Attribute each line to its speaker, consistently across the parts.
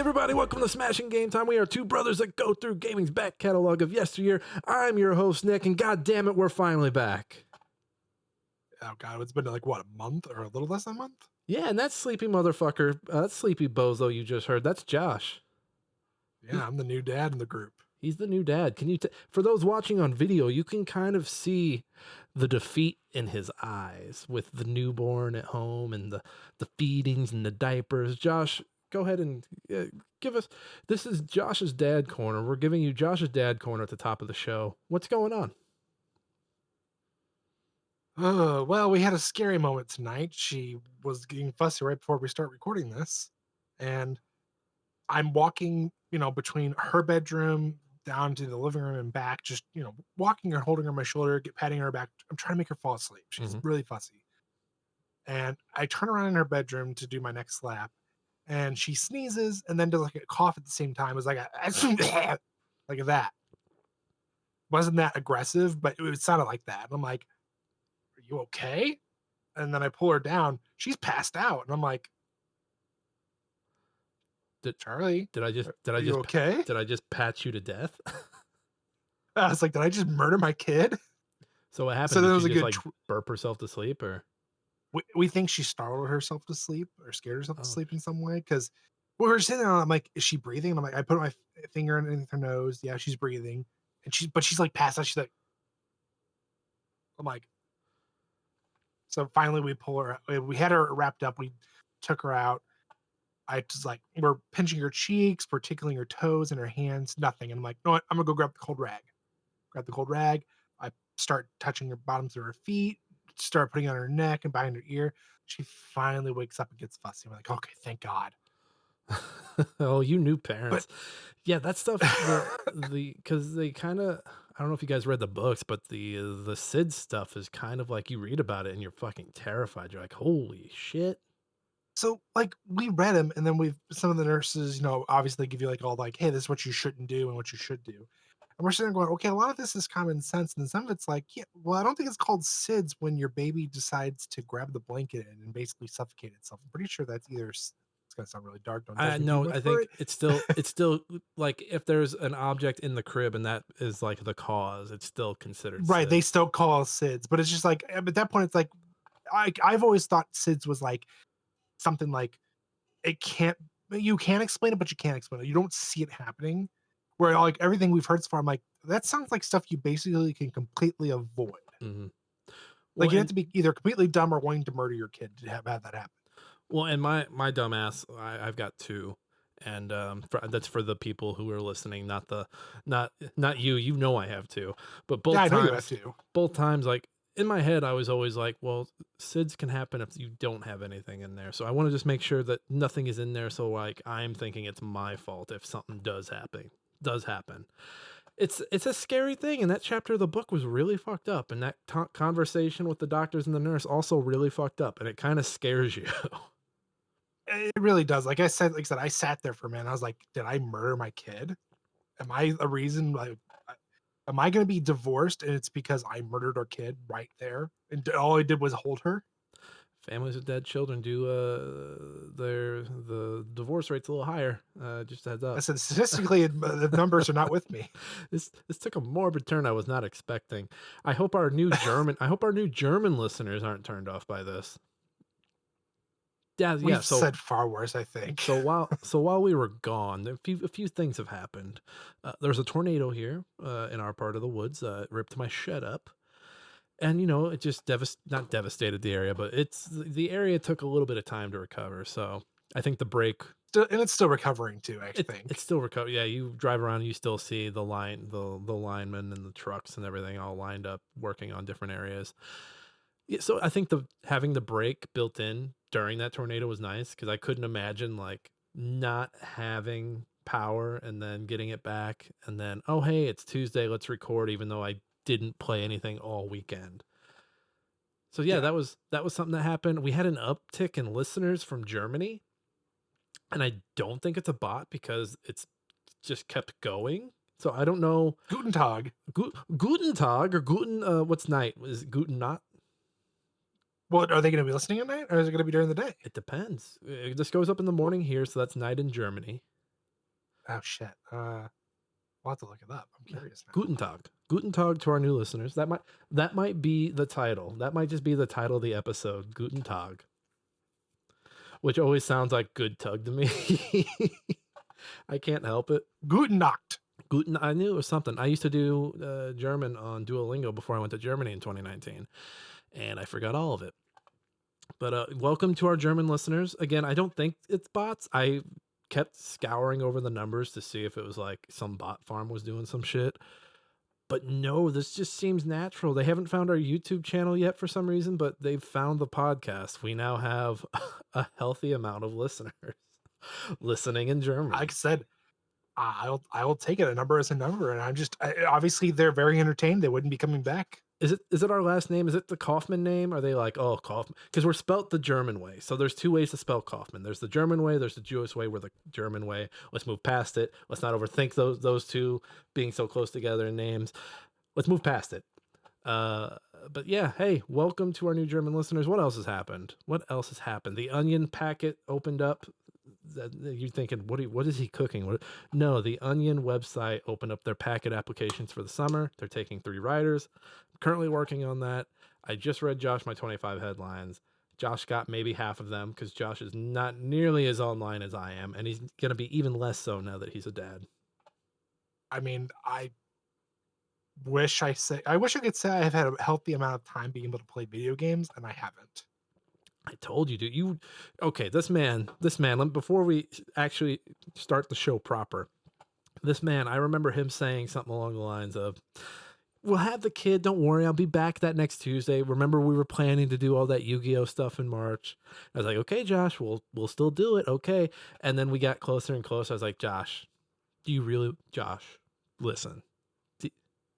Speaker 1: everybody, welcome to Smashing Game Time. We are two brothers that go through gaming's back catalog of yesteryear. I'm your host, Nick, and god damn it, we're finally back.
Speaker 2: Oh god, it's been like what, a month or a little less than a month?
Speaker 1: Yeah, and that sleepy motherfucker, that sleepy bozo you just heard, that's Josh.
Speaker 2: Yeah, I'm the new dad in the group.
Speaker 1: He's the new dad. Can you, for those watching on video, you can kind of see the defeat in his eyes with the newborn at home and the feedings and the diapers. Josh, go ahead and give us, this is Josh's dad corner. We're giving you Josh's dad corner at the top of the show. What's going on?
Speaker 2: Oh, well, we had a scary moment tonight. She was getting fussy right before we start recording this. And I'm walking, between her bedroom down to the living room and back, just, walking her, holding her on my shoulder, patting her back. I'm trying to make her fall asleep. She's really fussy. And I turn around in her bedroom to do my next lap, and she sneezes and then does like a cough at the same time. It was like like that. Wasn't that aggressive, but it sounded like that. And I'm like, "Are you okay?" And then I pull her down. She's passed out, and I'm like, "Charlie,
Speaker 1: Did I
Speaker 2: are you okay?"
Speaker 1: did I just pat you to death?
Speaker 2: I was like, "Did I just murder my kid?"
Speaker 1: So what happened?
Speaker 2: So there
Speaker 1: Did
Speaker 2: was
Speaker 1: she
Speaker 2: a
Speaker 1: just
Speaker 2: good.
Speaker 1: like burp herself to sleep or?
Speaker 2: We think she startled herself to sleep or scared herself to
Speaker 1: Oh,
Speaker 2: sleep in some way because we were sitting there. I'm like, "Is she breathing?" And I'm like, I put my finger underneath her nose. Yeah, she's breathing, and she's like passed out. She's like, I'm like, so finally we pull her. We had her wrapped up. We took her out. I just like, we're pinching her cheeks, we're tickling her toes and her hands, nothing. And I'm like, no, I'm gonna go grab the cold rag. Grab the cold rag. I start touching her bottoms of her feet, start putting it on her neck and behind her ear. She finally wakes up and gets fussy. I'm like, okay, thank God.
Speaker 1: oh, you new
Speaker 2: But
Speaker 1: parents. Yeah, that stuff. Because they kind of. I don't know if you guys read the books, but the SID stuff is kind of like you read about it and you're fucking terrified. You're like, holy shit.
Speaker 2: so like we read them, and then some of the nurses, obviously give you like all like, hey, this is what you shouldn't do and what you should do. And we're sitting there going, okay, a lot of this is common sense, and some of it's like, yeah, well, I don't think it's called SIDS when your baby decides to grab the blanket and basically suffocate itself. I'm pretty sure that's either. It's gonna sound really dark. Don't judge
Speaker 1: I
Speaker 2: me too
Speaker 1: know.
Speaker 2: much
Speaker 1: I
Speaker 2: for
Speaker 1: think
Speaker 2: it.
Speaker 1: it's still like if there's an object in the crib and that is like the cause, it's still considered
Speaker 2: Right, they
Speaker 1: SID.
Speaker 2: still call us SIDS, but it's just like, at that point, it's like, I've always thought SIDS was like something like it can't. You can explain it, but you can't explain it. You don't see it happening. Where like everything we've heard so far, I'm like, that sounds like stuff you basically can completely avoid.
Speaker 1: Hmm.
Speaker 2: Like
Speaker 1: Well,
Speaker 2: you have
Speaker 1: and
Speaker 2: to be either completely dumb or wanting to murder your kid to have that happen.
Speaker 1: my dumbass, I've got two, and that's for the people who are listening, not you. You know I have two, but
Speaker 2: Yeah, I know you have to.
Speaker 1: both times, like in my head, I was always like, well, SIDS can happen if you don't have anything in there. So I want to just make sure that nothing is in there. So like I'm thinking it's my fault if something does happen. It's a scary thing, and that chapter of the book was really fucked up, and that conversation with the doctors and the nurse also really fucked up, and it kind of scares you.
Speaker 2: It really does. Like I said, I sat there for a minute. I was like, did I murder my kid? Am I a reason? Like, am I going to be divorced? And it's because I murdered our kid right there, and all I did was hold her.
Speaker 1: Families with dead children do the divorce rate's a little higher. Just a heads
Speaker 2: I
Speaker 1: up.
Speaker 2: said, statistically, the numbers are not with me.
Speaker 1: This took a morbid turn I was not expecting. I hope our new German listeners aren't turned off by this. Yeah.
Speaker 2: We've
Speaker 1: So
Speaker 2: said far worse, I think.
Speaker 1: while we were gone, a few things have happened. There's a tornado here in our part of the woods. It ripped my shed up, and it just not devastated the area, but the area took a little bit of time to recover. So I think the break
Speaker 2: And it's still recovering too, I
Speaker 1: it's
Speaker 2: think.
Speaker 1: still recovered. Yeah, you drive around, you still see the linemen and the trucks and everything all lined up working on different areas. Yeah, so I think the having the break built in during that tornado was nice because I couldn't imagine like not having power and then getting it back and then, oh hey, it's Tuesday, let's record, even though I didn't play anything all weekend. So yeah,
Speaker 2: Yeah.
Speaker 1: that was something that happened. We had an uptick in listeners from Germany, and I don't think it's a bot because it's just kept going. So I don't know.
Speaker 2: Guten Tag.
Speaker 1: Guten Tag or Guten. What's night? Is Guten not?
Speaker 2: What, are they going to be listening at night, or is it going to be during the day?
Speaker 1: It depends. This goes up in the morning here, so that's night in Germany.
Speaker 2: Oh shit. We'll have to look it up. I'm
Speaker 1: Yeah.
Speaker 2: curious now.
Speaker 1: Guten Tag. Guten Tag to our new listeners. That might be the title. That might just be the title of the episode. Guten Tag, which always sounds like good tug to me. I can't help it.
Speaker 2: Guten Nacht.
Speaker 1: Guten. I knew it was something. I used to do German on Duolingo before I went to Germany in 2019, and I forgot all of it. But welcome to our German listeners. Again, I don't think it's bots. I kept scouring over the numbers to see if it was like some bot farm was doing some shit. But no, this just seems natural. They haven't found our YouTube channel yet for some reason, but they've found the podcast. We now have a healthy amount of listeners listening in
Speaker 2: Like
Speaker 1: German.
Speaker 2: I said, I will take it. A number is a number, and obviously they're very entertained. They wouldn't be coming back.
Speaker 1: Is it our last name? Is it the Kaufman name? Are they like, oh, Kaufman? Because we're spelt the German way. So there's two ways to spell Kaufman. There's the German way, there's the Jewish way, we're the German way. Let's move past it. Let's not overthink those two being so close together in names. Let's move past it. Uh, but yeah, hey, welcome to our new German listeners. What else has happened? What else has happened? The Onion packet opened up. You're thinking, what is he cooking? No, the Onion website opened up their packet applications for the summer. They're taking 3 writers. I'm currently working on that. I just read Josh my 25 headlines. Josh got maybe half of them because Josh is not nearly as online as I am, and he's gonna be even less so now that he's a dad.
Speaker 2: I mean, I wish I could say I have had a healthy amount of time being able to play video games, and I haven't.
Speaker 1: I told you, dude. Okay? This man. Before we actually start the show proper, this man. I remember him saying something along the lines of, "We'll have the kid. Don't worry, I'll be back that next Tuesday. Remember, we were planning to do all that Yu-Gi-Oh stuff in March." I was like, "Okay, Josh, we'll still do it, okay." And then we got closer and closer. I was like, "Josh, do you really, Josh? Listen,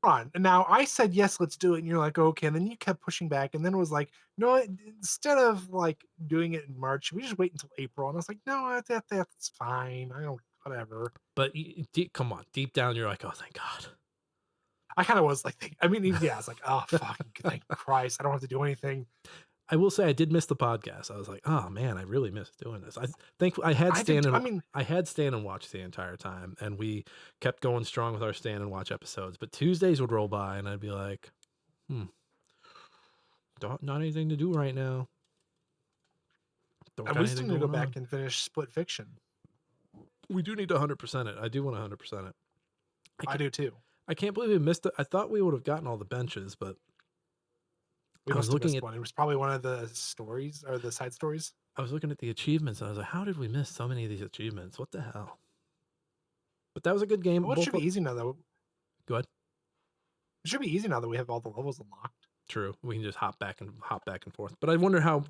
Speaker 2: On. And now I said, yes, let's do it. And you're like, okay. And then you kept pushing back. And then it was like, you know what? Instead of like doing it in March, we just wait until April. And I was like, no, that's fine. I don't, whatever.
Speaker 1: but come on, deep down, you're like, oh, thank God."
Speaker 2: I kind of was like, I mean, yeah, I was like, oh, fucking thank Christ. I don't have to do anything.
Speaker 1: I will say I did miss the podcast. I was like, "Oh man, I really missed doing this." I think I had
Speaker 2: I did.
Speaker 1: Stan and
Speaker 2: I mean,
Speaker 1: watch the entire time, and we kept going strong with our Stan and watch episodes. But Tuesdays would roll by, and I'd be like, "Hmm, not anything to do right now. Don't got
Speaker 2: we still
Speaker 1: anything
Speaker 2: need to go
Speaker 1: going
Speaker 2: back
Speaker 1: on."
Speaker 2: and finish Split Fiction.
Speaker 1: We do need to 100% it. I do want to 100% it. I
Speaker 2: I
Speaker 1: can't.
Speaker 2: do too.
Speaker 1: I can't believe we missed it. I thought we would have gotten all the benches, but
Speaker 2: We
Speaker 1: I was
Speaker 2: must have
Speaker 1: looking
Speaker 2: missed
Speaker 1: at
Speaker 2: one. It was probably one of the stories or the side stories.
Speaker 1: the achievements, and I was like, "How did we miss so many of these achievements? What the hell?" But that was a good game.
Speaker 2: Well, it should
Speaker 1: Both.
Speaker 2: be easy now, though.
Speaker 1: Go ahead.
Speaker 2: It should be easy now that we have all the levels unlocked.
Speaker 1: True. We can just hop back and forth. But I wonder how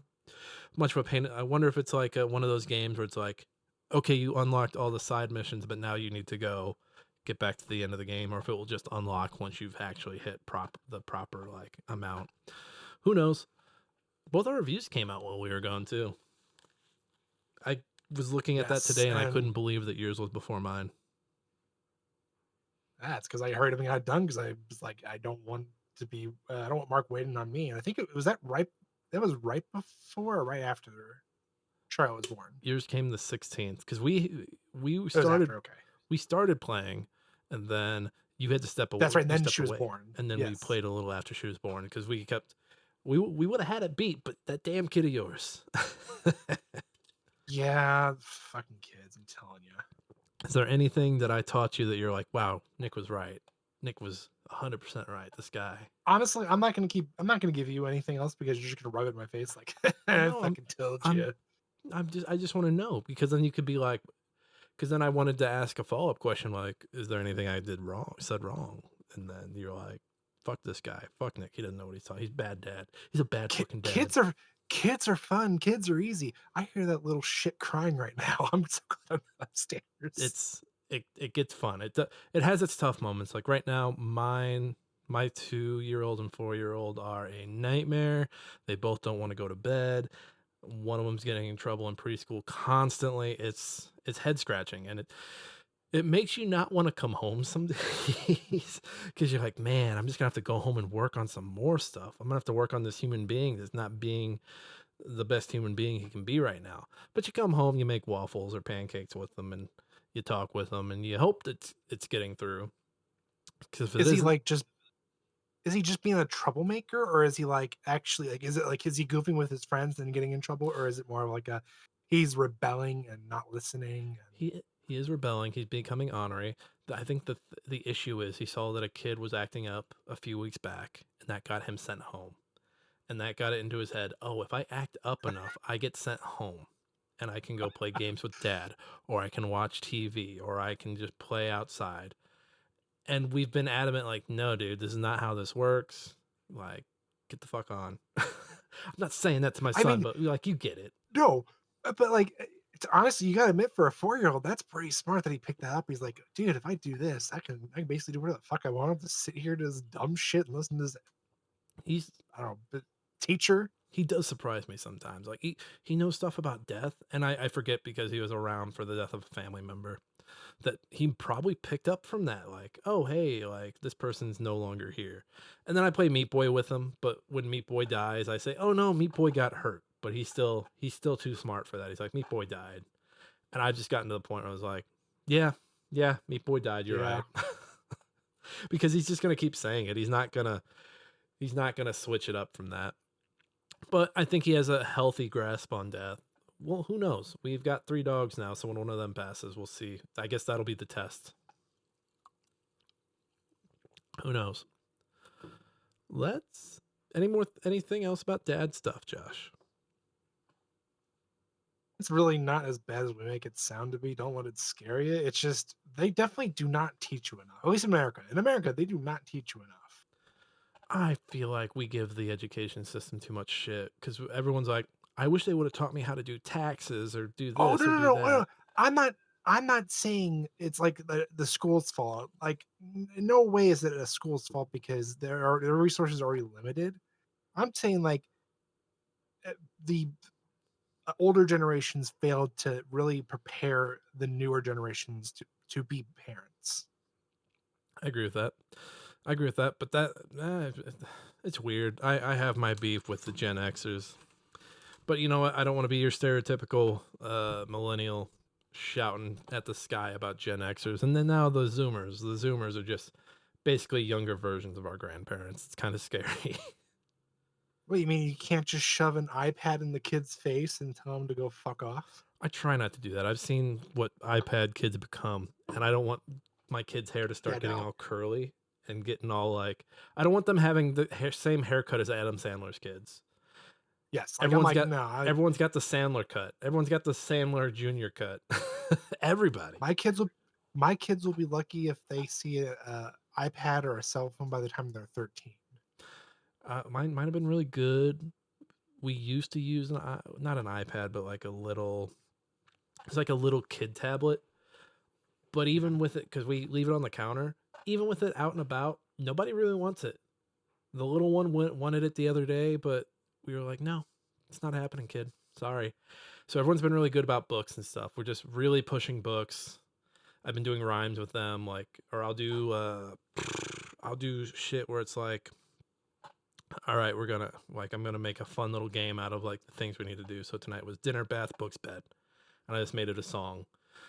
Speaker 1: much of a pain. I wonder if it's like one of those games where it's like, okay, you unlocked all the side missions, but now you need to go get back to the end of the game, or if it will just unlock once you've actually hit the proper like amount. Who knows? Both our reviews came out while we were gone too. I was looking at that
Speaker 2: Yes,
Speaker 1: today, and I couldn't
Speaker 2: and
Speaker 1: believe that yours was before mine.
Speaker 2: that's because I heard everything I'd done because I was like, I don't want to be, I don't want Mark waiting on me. And I think it was that right. That was right before or right after Charlie was born.
Speaker 1: Yours came the 16th because we
Speaker 2: It was
Speaker 1: started
Speaker 2: after. Okay,
Speaker 1: playing, and then you had to step away.
Speaker 2: that's right. And
Speaker 1: You
Speaker 2: then
Speaker 1: stepped
Speaker 2: she was
Speaker 1: away,
Speaker 2: born.
Speaker 1: and then we
Speaker 2: Yes.
Speaker 1: played a little after she was born because we kept we would have had it beat, but that damn kid of yours.
Speaker 2: Yeah, fucking kids. I'm telling you.
Speaker 1: Is there anything that I taught you that you're like, wow, Nick was right? Nick was 100% right. This guy.
Speaker 2: Honestly, I'm not gonna keep. I'm not gonna give you anything else because you're just gonna rub it in my face like I
Speaker 1: No,
Speaker 2: fucking told
Speaker 1: I'm
Speaker 2: you.
Speaker 1: I just want to know because then you could be like, because then I wanted to ask a follow up question like, is there anything I said wrong? And then you're like, fuck this guy, fuck Nick, he doesn't know what he's talking. He's bad dad. He's a bad
Speaker 2: Ki-
Speaker 1: fucking dad.
Speaker 2: kids are kids are fun. Kids are easy. I hear that little shit crying right now. I'm so glad I'm upstairs.
Speaker 1: It gets fun. It has its tough moments. Like right now, my 2-year-old and 4-year-old are a nightmare. They both don't want to go to bed. One of them's getting in trouble in preschool constantly. It's head scratching, and it makes you not want to come home some days because you're like, man, I'm just gonna have to go home and work on some more stuff. I'm gonna have to work on this human being that's not being the best human being he can be right now. But you come home, you make waffles or pancakes with them, and you talk with him, and you hope that it's getting through. Because if it
Speaker 2: Is he
Speaker 1: isn't,
Speaker 2: like just is he just being a troublemaker, or is he like actually like is it like is he goofing with his friends and getting in trouble, or is it more of like a he's rebelling and not listening and
Speaker 1: he is rebelling. He's becoming ornery. I think the issue is he saw that a kid was acting up a few weeks back, and that got him sent home. And that got it into his head. Oh, if I act up enough, I get sent home, and I can go play games with dad, or I can watch TV, or I can just play outside. And we've been adamant, like, no, dude, this is not how this works. Like, get the fuck on. I'm not saying that to my
Speaker 2: I
Speaker 1: son,
Speaker 2: mean,
Speaker 1: but like, you get it.
Speaker 2: no, but like it's honestly, you gotta admit for a 4-year-old, that's pretty smart that he picked that up. He's like, dude, if I do this, I can basically do whatever the fuck I want. Just sit here to this dumb shit and listen to this,
Speaker 1: He's
Speaker 2: I don't know, but teacher.
Speaker 1: he does surprise me sometimes. Like he knows stuff about death, and I forget because he was around for the death of a family member that he probably picked up from that. Like, oh hey, like this person's no longer here. And then I play Meat Boy with him, but when Meat Boy dies, I say, oh no, Meat Boy got hurt, but he's still too smart for that. He's like, Meat Boy died, and I just gotten to the point where I was like, yeah, yeah, Meat Boy died. You're
Speaker 2: Yeah.
Speaker 1: right. Because he's just gonna keep saying it. He's not gonna switch it up from that. But I think he has a healthy grasp on death. Well, who knows? We've got 3 dogs now, so when one of them passes, we'll see. I guess that'll be the test. Who knows? Let's anything else about dad stuff, Josh?
Speaker 2: It's really not as bad as we make it sound to be. Don't let it scare you. It's just they definitely do not teach you enough. At least in America. In America, they do not teach you enough.
Speaker 1: I feel like we give the education system too much shit because everyone's like, I wish they would have taught me how to do taxes or do
Speaker 2: Oh no,
Speaker 1: this or
Speaker 2: no,
Speaker 1: do
Speaker 2: no,
Speaker 1: that.
Speaker 2: I'm not. I'm not saying it's like the school's fault. Like, in no way is it a school's fault because their resources are already limited. I'm saying like the older generations failed to really prepare the newer generations to be parents.
Speaker 1: I agree with that. I agree with that, but it's weird. I have my beef with the Gen Xers. But you know what? I don't want to be your stereotypical millennial shouting at the sky about Gen Xers. And then now the Zoomers. The Zoomers are just basically younger versions of our grandparents. It's kind of scary.
Speaker 2: What do you mean you can't just shove an iPad in the kid's face and tell him to go fuck off?
Speaker 1: I try not to do that. I've seen what iPad kids become, and I don't want my kids' hair to
Speaker 2: Yeah,
Speaker 1: start getting
Speaker 2: no.
Speaker 1: all curly and getting all like. I don't want them having the same haircut as Adam Sandler's kids.
Speaker 2: Yes, like I'm
Speaker 1: Everyone's
Speaker 2: like
Speaker 1: got
Speaker 2: no.
Speaker 1: everyone's got the Sandler cut. Everyone's got the Sandler Junior cut. Everybody.
Speaker 2: My kids will my kids will be lucky if they see a iPad or a cell phone by the time they're 13.
Speaker 1: Mine might have been really good. We used to use not an iPad, but like it's like a little kid tablet. But even with it, because we leave it on the counter, even with it out and about, nobody really wants it. The little one wanted it the other day, but we were like, no, it's not happening, kid. Sorry. So everyone's been really good about books and stuff. We're just really pushing books. I've been doing rhymes with them, like, or I'll do shit where it's like, all right, I'm gonna make a fun little game out of like the things we need to do. So tonight was dinner, bath, books, bed, and I just made it a song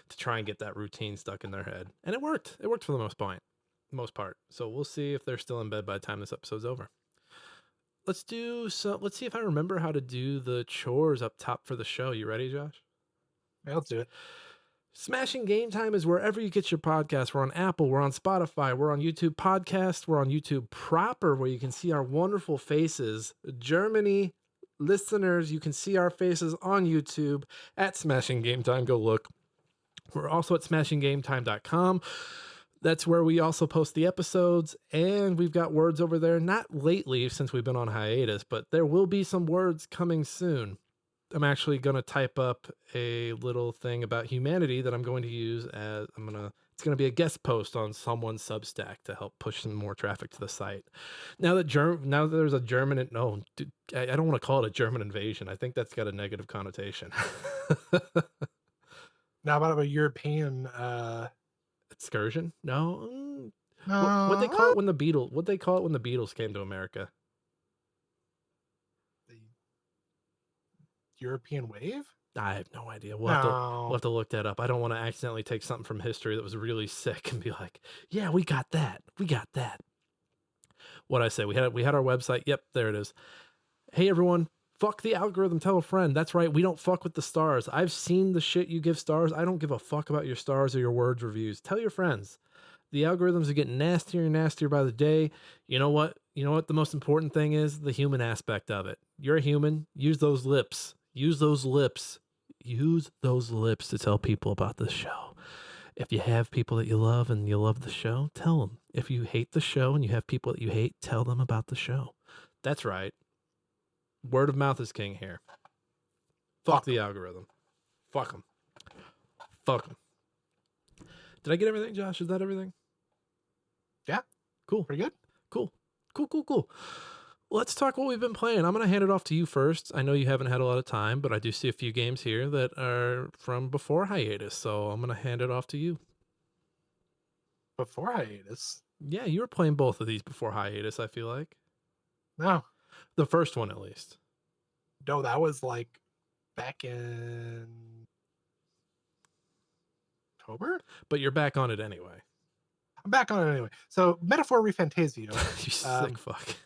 Speaker 1: to try and get that routine stuck in their head, and it worked. It worked for the most part. So we'll see if they're still in bed by the time this episode's over. Let's see if I remember how to do the chores up top for the show. You ready, Josh?
Speaker 2: Yeah, let's do it.
Speaker 1: Smashing Game Time is wherever you get your podcasts. We're on Apple, we're on Spotify, we're on YouTube Podcast, we're on YouTube proper, where you can see our wonderful faces. Germany listeners, you can see our faces on YouTube at Smashing Game Time. Go look. We're also at smashinggametime.com. That's where we also post the episodes, and we've got words over there. Not lately since we've been on hiatus, but there will be some words coming soon. I'm actually going to type up a little thing about humanity that I'm going to use as it's going to be a guest post on someone's Substack to help push some more traffic to the site. Now that there's a German, no, dude, I don't want to call it a German invasion. I think that's got a negative connotation.
Speaker 2: Now about a European
Speaker 1: Excursion? No. What they call
Speaker 2: no
Speaker 1: it when the Beatles? What they call it when the Beatles came to America?
Speaker 2: the European Wave?
Speaker 1: I have no idea. We'll
Speaker 2: No.
Speaker 1: have to look that up. I don't want to accidentally take something from history that was really sick and be like, "Yeah, we got that. We got that." What I say? We had our website. Yep, there it is. Hey everyone, fuck the algorithm. Tell a friend. That's right. We don't fuck with the stars. I've seen the shit you give stars. I don't give a fuck about your stars or your words reviews. Tell your friends. The algorithms are getting nastier and nastier by the day. You know what? You know what the most important thing is? The human aspect of it. You're a human. Use those lips. Use those lips. Use those lips to tell people about this show. If you have people that you love and you love the show, tell them. If you hate the show and you have people that you hate, tell them about the show. That's right. Word of mouth is king here. Fuck
Speaker 2: Fuck
Speaker 1: the
Speaker 2: 'em.
Speaker 1: algorithm. Fuck them. Fuck them. Did I get everything, Josh? Is that everything?
Speaker 2: Yeah,
Speaker 1: Cool.
Speaker 2: pretty good.
Speaker 1: Cool. Cool, cool, cool. Let's talk what we've been playing. I'm going to hand it off to you first. I know you haven't had a lot of time, but I do see a few games here that are from before hiatus, so I'm going to hand it off to you.
Speaker 2: Before hiatus.
Speaker 1: Yeah, you were playing both of these before hiatus, I feel like.
Speaker 2: No,
Speaker 1: The first one, at least.
Speaker 2: no, that was like back in October.
Speaker 1: But you're back on it anyway.
Speaker 2: I'm back on it anyway. So, Metaphor Refantasio.
Speaker 1: You sick
Speaker 2: Um,
Speaker 1: fuck.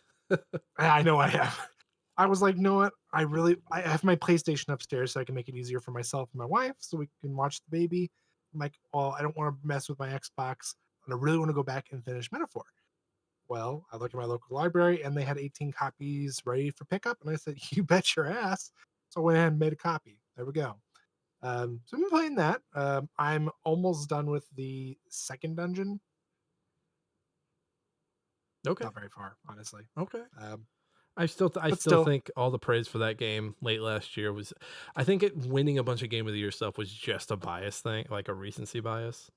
Speaker 2: I know I have. I was like, you know what? I have my PlayStation upstairs so I can make it easier for myself and my wife so we can watch the baby. I'm like, well, I don't want to mess with my Xbox, and I really want to go back and finish Metaphor. Well, I looked at my local library and they had 18 copies ready for pickup, and I said, you bet your ass. So I went ahead and made a copy. There we go. So I've been playing that. I'm almost done with the second dungeon.
Speaker 1: Okay.
Speaker 2: Not very far, honestly.
Speaker 1: Okay.
Speaker 2: Um,
Speaker 1: I
Speaker 2: but
Speaker 1: still
Speaker 2: still,
Speaker 1: think all the praise for that game late last year was, I think it winning a bunch of Game of the Year stuff was just a bias thing, like a recency bias.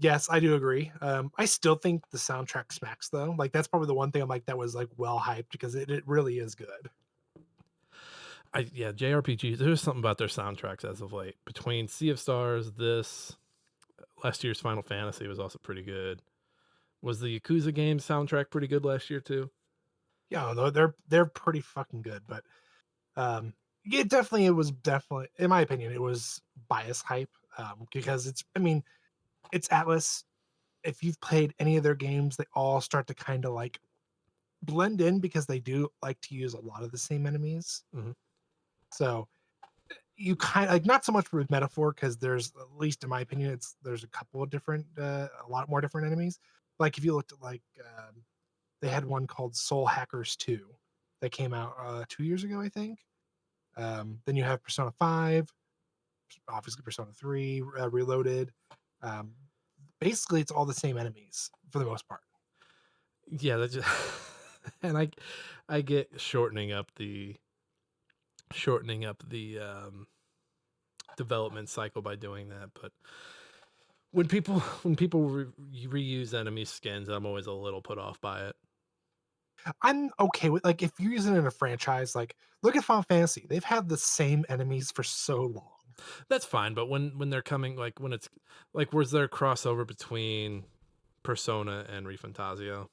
Speaker 2: yes, I do agree. I still think the soundtrack smacks though. Like that's probably the one thing I'm like that was like well hyped because it really is good.
Speaker 1: Yeah, JRPGs. There's something about their soundtracks as of late. Between Sea of Stars, this last year's Final Fantasy was also pretty good. Was the Yakuza game soundtrack pretty good last year too?
Speaker 2: Yeah, they're pretty fucking good. But it was definitely in my opinion it was bias hype because I mean it's Atlas. If you've played any of their games, they all start to kind of like blend in because they do like to use a lot of the same enemies.
Speaker 1: Hmm.
Speaker 2: So you kind of like not so much with metaphor because there's at least in my opinion there's a couple of different a lot more different enemies. Like if you looked at like they had one called Soul Hackers 2 that came out 2 years ago, I think. Then you have Persona 5, obviously Persona 3 Reloaded. Um, Basically, it's all the same enemies for the most part.
Speaker 1: Yeah, that just and I get shortening up the development cycle by doing that, but when people reuse enemy skins, I'm always a little put off by it.
Speaker 2: I'm okay with like if you're using it in a franchise, like look at Final Fantasy. They've had the same enemies for so long.
Speaker 1: That's fine, but when they're coming, like when it's like, was there a crossover between Persona and Refantasio?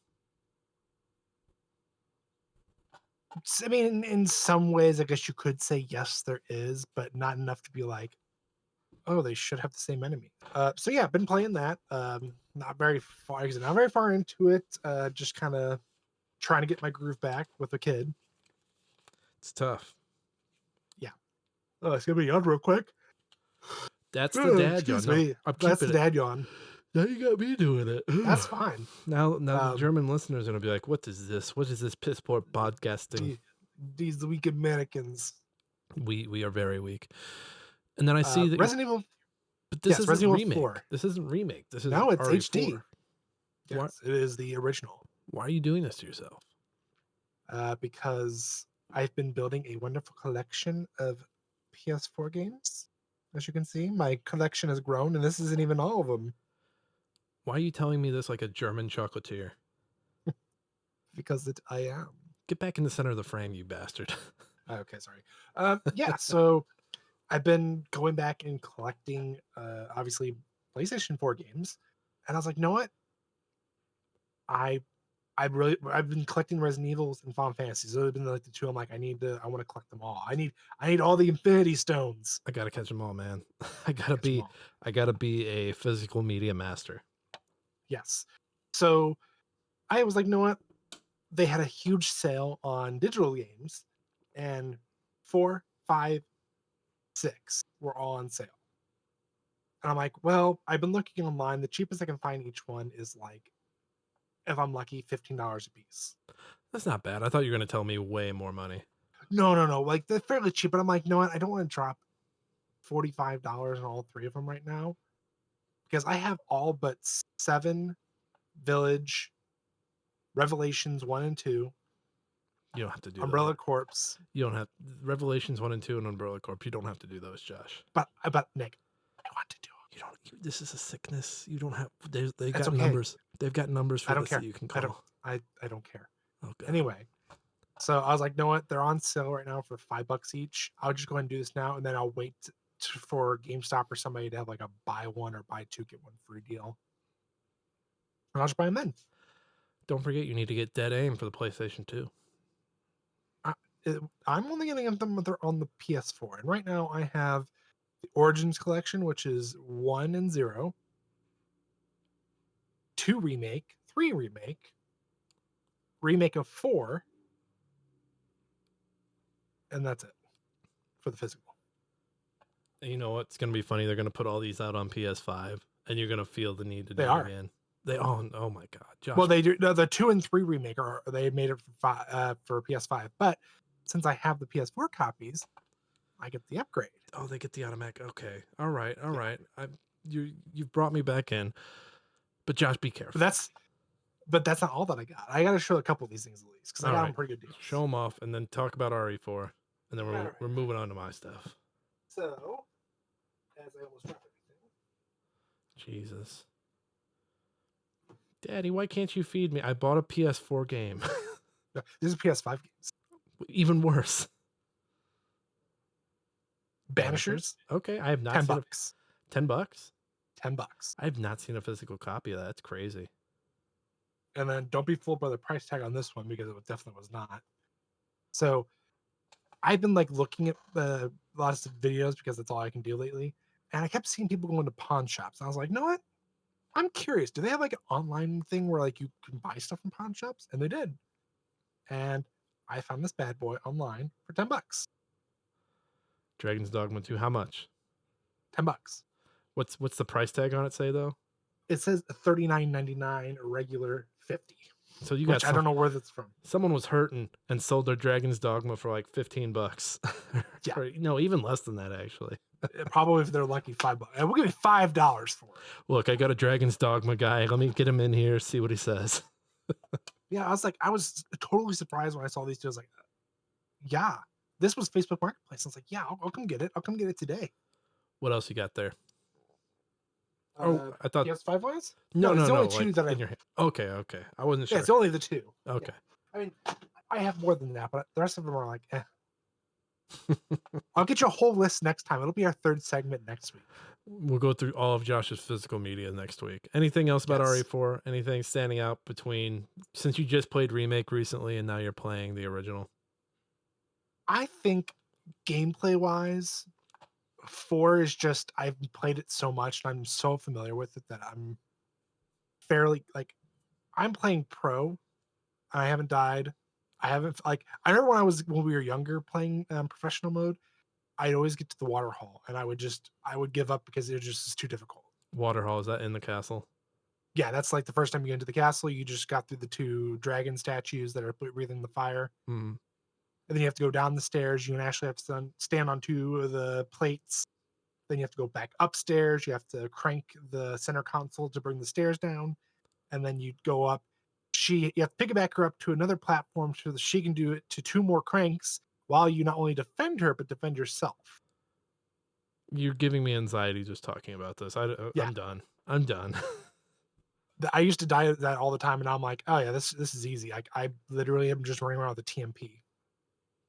Speaker 2: I mean, in some ways, I guess you could say yes, there is, but not enough to be like, oh, they should have the same enemy. So yeah, been playing that. Not very far, like I said, not very far into it. Just kind of trying to get my groove back with a kid.
Speaker 1: It's tough.
Speaker 2: Yeah. Oh, it's gonna be on real quick.
Speaker 1: That's the
Speaker 2: Oh,
Speaker 1: dad yawn.
Speaker 2: excuse
Speaker 1: No,
Speaker 2: me.
Speaker 1: I'm
Speaker 2: That's
Speaker 1: keeping
Speaker 2: the
Speaker 1: it.
Speaker 2: dad yawn.
Speaker 1: Now you got me doing it.
Speaker 2: That's fine.
Speaker 1: Now the
Speaker 2: Um,
Speaker 1: German listeners are gonna be like, "What is this? What is this piss poor podcasting?"
Speaker 2: the, these weekend mannequins.
Speaker 1: We are very weak. And then I see that you're,
Speaker 2: Resident Evil.
Speaker 1: but this
Speaker 2: Yes,
Speaker 1: isn't
Speaker 2: Resident Evil
Speaker 1: remake.
Speaker 2: 4.
Speaker 1: This isn't remake. This is
Speaker 2: No, it's HD.
Speaker 1: RE4. Why
Speaker 2: Yes, it is the original.
Speaker 1: why are you doing this to yourself?
Speaker 2: Because I've been building a wonderful collection of PS4 games. As you can see, my collection has grown, and this isn't even all of them
Speaker 1: Why are you telling me this like a German chocolatier?
Speaker 2: because I am.
Speaker 1: Get back in the center of the frame, you bastard.
Speaker 2: Okay, sorry. Yeah, so I've been going back and collecting, obviously, PlayStation 4 games, and I was like, you know what? I I've been collecting Resident Evils and Final Fantasies. Those have been like the two. I'm like, I want to collect them all. I need all the Infinity Stones.
Speaker 1: I gotta catch them all, man.
Speaker 2: Catch them all.
Speaker 1: I gotta be a physical media master.
Speaker 2: Yes. So I was like, you know what? They had a huge sale on digital games, and 4, 5, 6 were all on sale. And I'm like, well, I've been looking online. The cheapest I can find each one is like, if I'm lucky, $15 a piece.
Speaker 1: That's not bad. I thought you were gonna tell me way more money.
Speaker 2: No, no, no. Like they're fairly cheap, but I'm like, no, I don't want to drop $45 on all three of them right now because I have all but seven Village, Revelations 1 and 2,
Speaker 1: You don't have to do those.
Speaker 2: Umbrella Corpse.
Speaker 1: You don't have Revelations 1 and 2 and Umbrella Corp. You don't have to do those, Josh.
Speaker 2: But Nick, I want to do
Speaker 1: You don't. This is a sickness. You don't have. They've
Speaker 2: it. It's
Speaker 1: got
Speaker 2: okay.
Speaker 1: numbers. They've got numbers
Speaker 2: I
Speaker 1: for
Speaker 2: don't
Speaker 1: this that
Speaker 2: care.
Speaker 1: you can
Speaker 2: I don't.
Speaker 1: call.
Speaker 2: I don't care.
Speaker 1: Oh god.
Speaker 2: Anyway, so I was like, you know what? They're on sale right now for $5 each. I'll just go ahead and do this now, and then I'll wait for GameStop or somebody to have like a buy one or buy two get one free deal. And I'll just buy them then.
Speaker 1: Don't forget, you need to get Dead Aim for the PlayStation 2.
Speaker 2: I, I'm only going to get them on the PS4, and right now I have the Origins collection, which is 1 and 0, 2 remake, 3 remake, remake of 4, and that's it for the physical.
Speaker 1: And you know what's going to be funny? They're going to put all these out on PS5, and you're going to feel the need to
Speaker 2: They
Speaker 1: do it
Speaker 2: are.
Speaker 1: again. They oh my god, Josh.
Speaker 2: Well, they do the 2 and 3 remake are they made it for PS5, but since I have the PS4 copies, I get the upgrade.
Speaker 1: Oh, they get the automatic. Okay, all right, all
Speaker 2: Yeah.
Speaker 1: right. You've brought me back in, but Josh, be
Speaker 2: But
Speaker 1: careful.
Speaker 2: that's not all that I got. I got to show a couple of these things at least because I
Speaker 1: All
Speaker 2: got
Speaker 1: right,
Speaker 2: them pretty good deals.
Speaker 1: show them off, and then talk about RE4, and then
Speaker 2: All right.
Speaker 1: we're moving on to my stuff.
Speaker 2: So, as I almost dropped everything.
Speaker 1: Jesus. Daddy, why can't you feed me? I bought a PS4 game.
Speaker 2: No, these are PS5 games.
Speaker 1: Even worse.
Speaker 2: Banishers,
Speaker 1: Okay, I have not
Speaker 2: 10
Speaker 1: seen
Speaker 2: bucks.
Speaker 1: $10.
Speaker 2: $10.
Speaker 1: I have not seen a physical copy of that. That's crazy.
Speaker 2: And then don't be fooled by the price tag on this one because it definitely was not. So I've been like looking at lots of videos because that's all I can do lately. And I kept seeing people going to pawn shops. And I was like, you know what? I'm curious. Do they have like an online thing where like you can buy stuff from pawn shops? And they did. And I found this bad boy online for $10.
Speaker 1: Dragon's Dogma 2. How much?
Speaker 2: $10.
Speaker 1: What's the price tag on it say though?
Speaker 2: It says $39.99, regular 50,
Speaker 1: So you got
Speaker 2: which I don't know where that's from.
Speaker 1: someone was hurting and sold their Dragon's Dogma for like $15.
Speaker 2: Yeah.
Speaker 1: Or, no, even less than that actually.
Speaker 2: Probably if they're lucky, $5. And we'll give you $5 for it.
Speaker 1: Look, I got a Dragon's Dogma guy. Let me get him in here, see what he says.
Speaker 2: Yeah, I was totally surprised when I saw these two. I was like, yeah, this was Facebook Marketplace. I was like, yeah, I'll come get it. I'll come get it today.
Speaker 1: What else you got there? Oh, I thought
Speaker 2: PS5 wise?
Speaker 1: no,
Speaker 2: it's the only
Speaker 1: like
Speaker 2: two that
Speaker 1: in your hand. Okay, okay. I wasn't
Speaker 2: yeah,
Speaker 1: sure.
Speaker 2: it's only the two.
Speaker 1: Okay.
Speaker 2: I mean, I have more than that, but the rest of them are like, eh. I'll get you a whole list next time. It'll be our third segment next week.
Speaker 1: We'll go through all of Josh's physical media next week. Anything else about
Speaker 2: Yes.
Speaker 1: RE4? Anything standing out between since you just played Remake recently and now you're playing the original?
Speaker 2: I think gameplay wise, 4 is just I've played it so much and I'm so familiar with it that I'm fairly like I'm playing pro. I haven't died. I haven't like I remember when we were younger playing professional mode. I'd always get to the water hole and I would give up because it was just too difficult.
Speaker 1: Waterhall, is that in the castle?
Speaker 2: Yeah, that's like the first time you get into the castle. You just got through the 2 dragon statues that are breathing the fire,
Speaker 1: Hmm.
Speaker 2: and then you have to go down the stairs. You actually have to stand on 2 of the plates. Then you have to go back upstairs. You have to crank the center console to bring the stairs down, and then you go up. You have to piggyback her up to another platform so that she can do it to 2 more cranks while you not only defend her but defend yourself.
Speaker 1: You're giving me anxiety just talking about this.
Speaker 2: Yeah,
Speaker 1: I'm done. I'm done.
Speaker 2: I used to die at that all the time, and I'm like, oh yeah, this is easy. I literally am just running around with a TMP.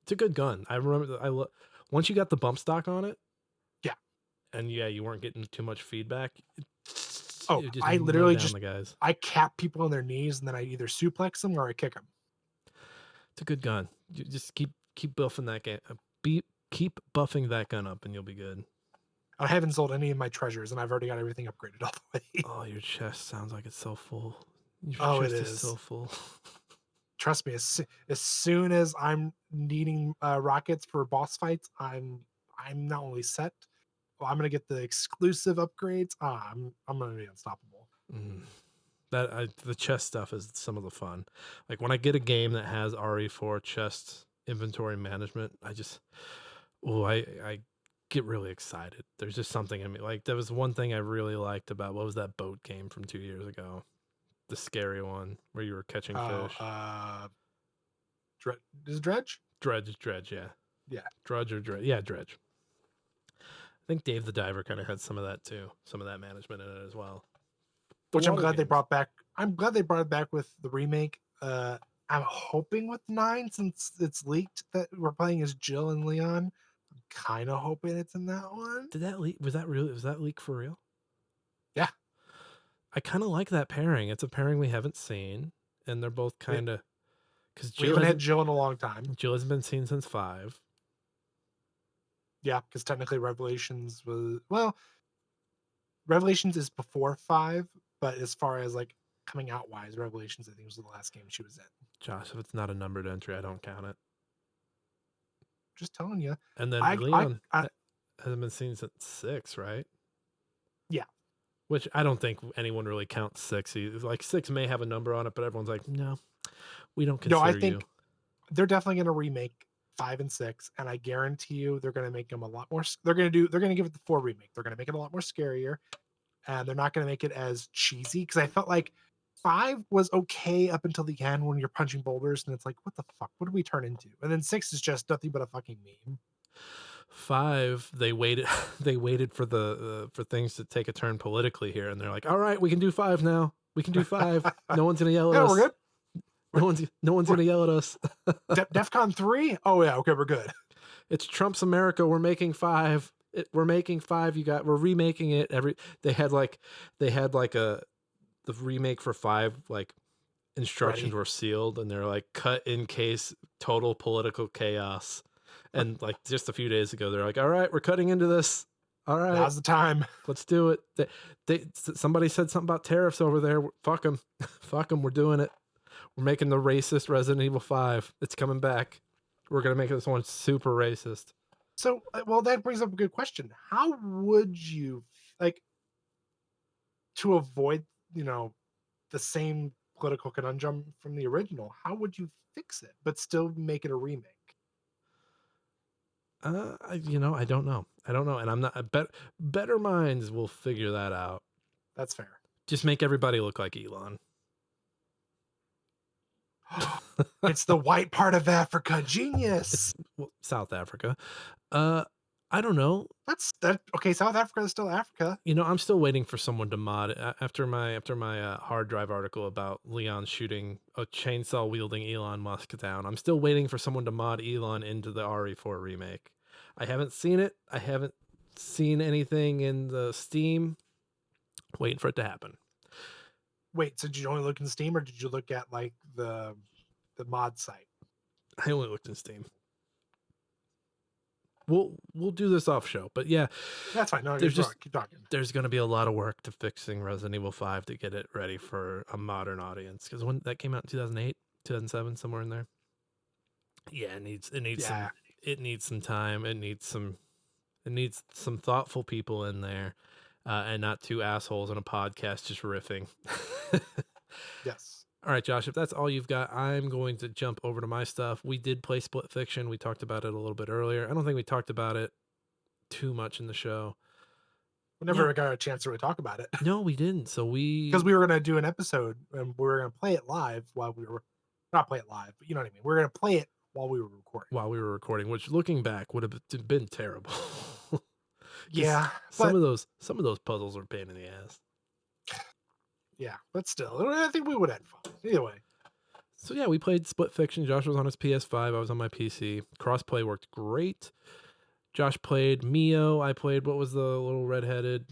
Speaker 1: It's a good gun. I remember once you got the bump stock on it.
Speaker 2: Yeah.
Speaker 1: And yeah, you weren't getting too much feedback.
Speaker 2: Oh,
Speaker 1: You just
Speaker 2: I
Speaker 1: mow
Speaker 2: literally
Speaker 1: down
Speaker 2: just
Speaker 1: the guys.
Speaker 2: I cap people on their knees, and then I either suplex them or I kick them.
Speaker 1: It's a good gun. You just keep buffing that game. Keep buffing that gun up, and you'll be good.
Speaker 2: I haven't sold any of my treasures, and I've already got everything upgraded all the way.
Speaker 1: Oh, your chest sounds like it's so full. Your
Speaker 2: Oh, it
Speaker 1: chest is so
Speaker 2: is.
Speaker 1: full.
Speaker 2: Trust me, as soon as I'm needing rockets for boss fights, I'm not only set. Well, I'm gonna get the exclusive upgrades. I'm gonna be unstoppable.
Speaker 1: Mm. The chest stuff is some of the fun. Like when I get a game that has RE4 chest inventory management, I get really excited. There's just something in me. Like there was one thing I really liked about what was that boat game from 2 years ago? The scary one where you were catching
Speaker 2: Oh,
Speaker 1: fish.
Speaker 2: is it Dredge?
Speaker 1: Dredge, yeah.
Speaker 2: Yeah,
Speaker 1: Drudge or Dredge. Yeah, Dredge. I think Dave the Diver kind of had some of that too. Some of that management in it as well. The
Speaker 2: which I'm
Speaker 1: water
Speaker 2: glad they
Speaker 1: games.
Speaker 2: brought back. I'm glad they brought it back with the remake. I'm hoping with 9, since it's leaked that we're playing as Jill and Leon. I'm kind of hoping it's in that one.
Speaker 1: Did that leak? Was that really? Was that leak for real?
Speaker 2: Yeah,
Speaker 1: I kind of like that pairing. It's a pairing we haven't seen, and they're both
Speaker 2: we,
Speaker 1: kind of because
Speaker 2: we haven't had Jill in a long time.
Speaker 1: Jill hasn't been seen since 5.
Speaker 2: Yeah, because technically Revelations was, well, Revelations is before 5, but as far as like coming out wise, Revelations I think was the last game she was in.
Speaker 1: Josh, if it's not a numbered entry, I don't count it.
Speaker 2: Just telling you.
Speaker 1: And then
Speaker 2: I I,
Speaker 1: Leon
Speaker 2: I
Speaker 1: hasn't been seen since 6, right?
Speaker 2: yeah.
Speaker 1: Which I don't think anyone really counts 6. Like 6 may have a number on it, but everyone's like, no, we don't
Speaker 2: No, I
Speaker 1: consider you.
Speaker 2: think they're definitely going to remake 5 and 6, and I guarantee you they're going to make them a lot more. They're going to give it the 4 remake. They're going to make it a lot more scarier, and they're not going to make it as cheesy, because I felt like 5 was okay up until the end when you're punching boulders, and it's like, what the fuck? What did we turn into? And then 6 is just nothing but a fucking meme.
Speaker 1: 5, they waited they waited for for things to take a turn politically here, and they're like, all right, we can do 5 now. We can do 5. No one's gonna yell at
Speaker 2: Yeah, we're
Speaker 1: us.
Speaker 2: good. We're,
Speaker 1: No one's
Speaker 2: we're
Speaker 1: gonna yell at us.
Speaker 2: DefCon 3. Oh yeah, okay, we're good.
Speaker 1: It's Trump's America. We're making 5. We're making 5. We're remaking it. They had like a the remake for 5, like instructions
Speaker 2: Ready?
Speaker 1: were sealed, and they're like, cut in case total political chaos. And like just a few days ago, they're like, all right, we're cutting into this. All right,
Speaker 2: Now's the time.
Speaker 1: let's do it. Somebody said something about tariffs over there. Fuck them. Fuck them. We're doing it. We're making the racist Resident Evil 5. It's coming back. We're going to make this one super racist.
Speaker 2: So, well, that brings up a good question. How would you like to avoid, you know, the same political conundrum from the original? How would you fix it but still make it a remake?
Speaker 1: I don't know. I don't know. And I'm not, better minds will figure that out.
Speaker 2: That's fair.
Speaker 1: Just make everybody look like Elon.
Speaker 2: It's the white part of Africa. Genius.
Speaker 1: Well, South Africa. Uh, I don't know.
Speaker 2: That's that. Okay, South Africa is still Africa.
Speaker 1: I'm still waiting for someone to mod it. After my hard drive article about Leon shooting a chainsaw wielding Elon Musk down. I'm still waiting for someone to mod Elon into the RE4 remake. I haven't seen it. I haven't seen anything in the Steam. Waiting for it to happen.
Speaker 2: Wait, so did you only look in Steam, or did you look at like the mod site?
Speaker 1: I only looked in Steam. We'll do this off show, but yeah,
Speaker 2: That's fine. No,
Speaker 1: there's just
Speaker 2: keep talking.
Speaker 1: there's going to be a lot of work to fixing Resident Evil 5 to get it ready for a modern audience, because when that came out in 2008, 2007, somewhere in there. Yeah,
Speaker 2: Yeah.
Speaker 1: it needs some time. It needs some thoughtful people in there, and not two assholes in a podcast just riffing.
Speaker 2: Yes.
Speaker 1: All right, Josh, if that's all you've got, I'm going to jump over to my stuff. We did play Split Fiction. We talked about it a little bit earlier. I don't think we talked about it too much in the show.
Speaker 2: We never got a chance to really talk about it.
Speaker 1: No, we didn't. So
Speaker 2: because we were going to do an episode and we were going to play it live while we were not play it live, but you know what I mean. We are going to play it while we were recording.
Speaker 1: Which looking back would have been terrible.
Speaker 2: Yeah,
Speaker 1: some of those puzzles are a pain in the ass.
Speaker 2: Yeah, but still, I think we would have fun either way.
Speaker 1: So yeah, we played Split Fiction. Josh was on his PS5. I was on my PC. Crossplay worked great. Josh played Mio. I played, what was the little redheaded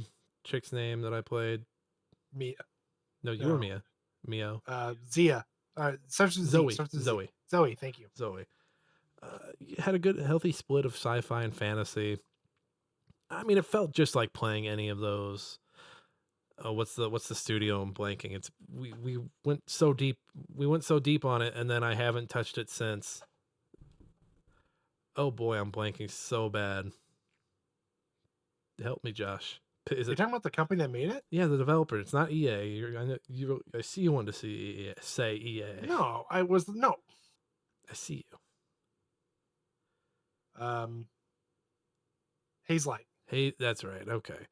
Speaker 1: chick's name that I played?
Speaker 2: Me,
Speaker 1: No, you or
Speaker 2: no,
Speaker 1: Mia. Mio.
Speaker 2: Zia. Starts with Z.
Speaker 1: Zoe.
Speaker 2: Starts with Z.
Speaker 1: Zoe.
Speaker 2: Zoe. Thank you.
Speaker 1: Zoe. You had a good, healthy split of sci-fi and fantasy. I mean, it felt just like playing any of those. What's the studio I'm blanking? It's we went so deep. We went so deep on it, and then I haven't touched it since. Oh boy, I'm blanking so bad. Help me, Josh. Is
Speaker 2: You're
Speaker 1: it?
Speaker 2: talking about the company that made it?
Speaker 1: Yeah, the developer. It's not EA. I know you. I see you wanted to see say EA.
Speaker 2: No, I was no.
Speaker 1: I see you.
Speaker 2: Um, Haze Light.
Speaker 1: Hey, that's right. Okay.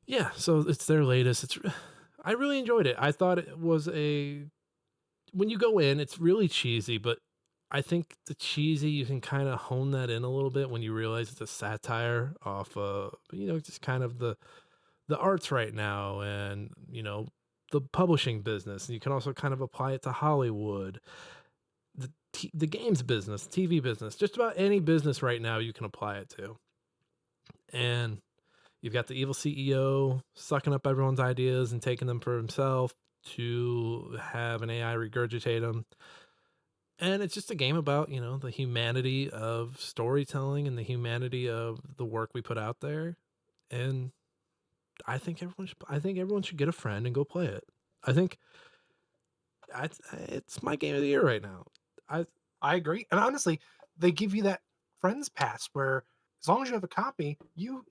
Speaker 1: Yeah, so it's their latest. I really enjoyed it. I thought it was a when you go in, it's really cheesy, but I think the cheesy you can kind of hone that in a little bit when you realize it's a satire off just kind of the arts right now and, the publishing business. And you can also kind of apply it to Hollywood, the games business, TV business, just about any business right now you can apply it to. And you've got the evil CEO sucking up everyone's ideas and taking them for himself to have an AI regurgitate them. And it's just a game about, the humanity of storytelling and the humanity of the work we put out there. And I think everyone should get a friend and go play it. I think it's my game of the year right now. I
Speaker 2: I agree. And honestly, they give you that friends pass where as long as you have a copy, you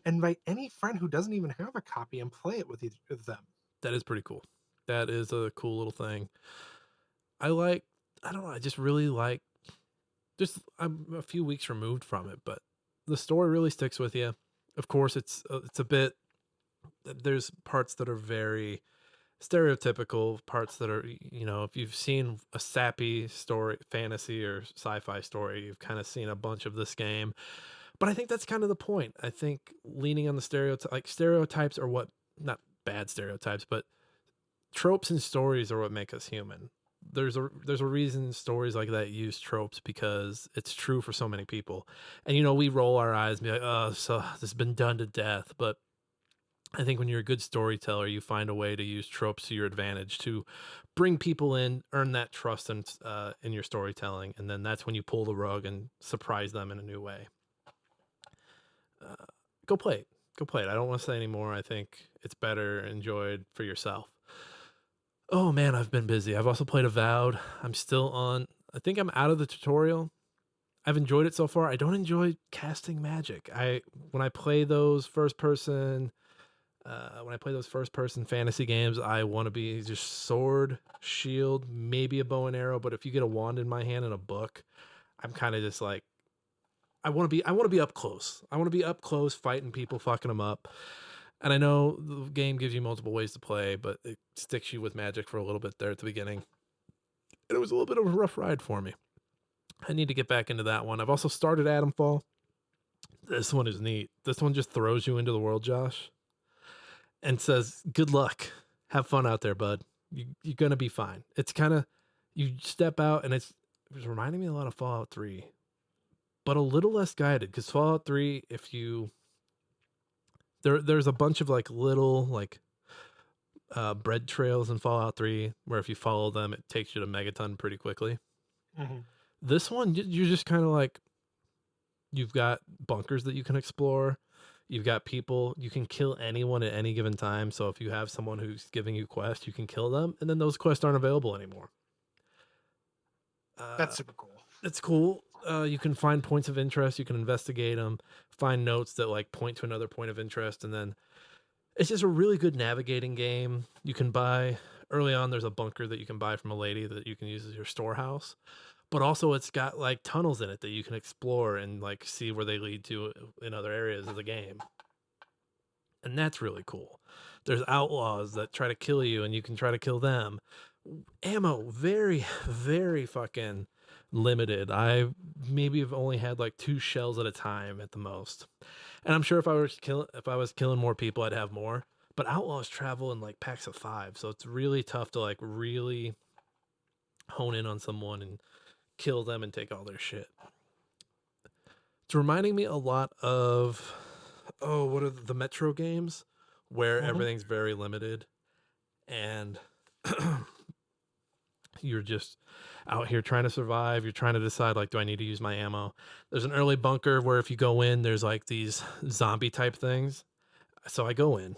Speaker 2: invite any friend who doesn't even have a copy and play it with them.
Speaker 1: That is pretty cool. That is a cool little thing. I don't know, I just really like just I'm a few weeks removed from it, but the story really sticks with you. Of course, it's a bit there's parts that are very stereotypical, parts that are if you've seen a sappy story, fantasy or sci-fi story, you've kind of seen a bunch of this game. But I think that's kind of the point. I think leaning on the stereotypes are what not bad stereotypes, but tropes and stories are what make us human. There's a reason stories like that use tropes because it's true for so many people. And we roll our eyes and be like, "Oh, so this has been done to death." But I think when you're a good storyteller, you find a way to use tropes to your advantage to bring people in, earn that trust in your storytelling, and then that's when you pull the rug and surprise them in a new way. Uh, Go play it. Go play it. I don't want to say anymore. I think it's better enjoyed for yourself. Oh man, I've been busy. I've also played Avowed. I'm still on. I think I'm out of the tutorial. I've enjoyed it so far. I don't enjoy casting magic. I when I play those first person when I play those first person fantasy games, I want to be just sword, shield, maybe a bow and arrow. But if you get a wand in my hand and a book, I'm kind of just like I want to be up close. I want to be up close fighting people, fucking them up. And I know the game gives you multiple ways to play, but it sticks you with magic for a little bit there at the beginning. And it was a little bit of a rough ride for me. I need to get back into that one. I've also started Adamfall. This one is neat. This one just throws you into the world, Josh, and says, "Good luck. Have fun out there, bud. You're gonna be fine." It's kind of you step out, and it was reminding me a lot of Fallout 3, but a little less guided. Because Fallout 3, if you there's a bunch of like little like bread trails in Fallout 3 where if you follow them, it takes you to Megaton pretty quickly.
Speaker 2: Mhm.
Speaker 1: This one, you're just kind of like you've got bunkers that you can explore. You've got people, you can kill anyone at any given time. So if you have someone who's giving you quests, you can kill them, and then those quests aren't available anymore. Uh,
Speaker 2: That's super cool.
Speaker 1: it's cool. You can find points of interest, you can investigate them, find notes that like point to another point of interest, and then it's just a really good navigating game. You can buy early on. There's a bunker that you can buy from a lady that you can use as your storehouse, but also it's got like tunnels in it that you can explore and like see where they lead to in other areas of the game. And that's really cool. There's outlaws that try to kill you and you can try to kill them. Ammo, very, very fucking limited. I maybe have only had like 2 shells at a time at the most. And I'm sure if I was killing more people, I'd have more. But outlaws travel in like packs of 5, so it's really tough to like really hone in on someone and kill them and take all their shit. It's reminding me a lot of what are the Metro games where
Speaker 2: Mhm.
Speaker 1: everything's very limited. and you're just out here trying to survive. You're trying to decide, like, do I need to use my ammo? There's an early bunker where if you go in, there's like these zombie type things. So I go in.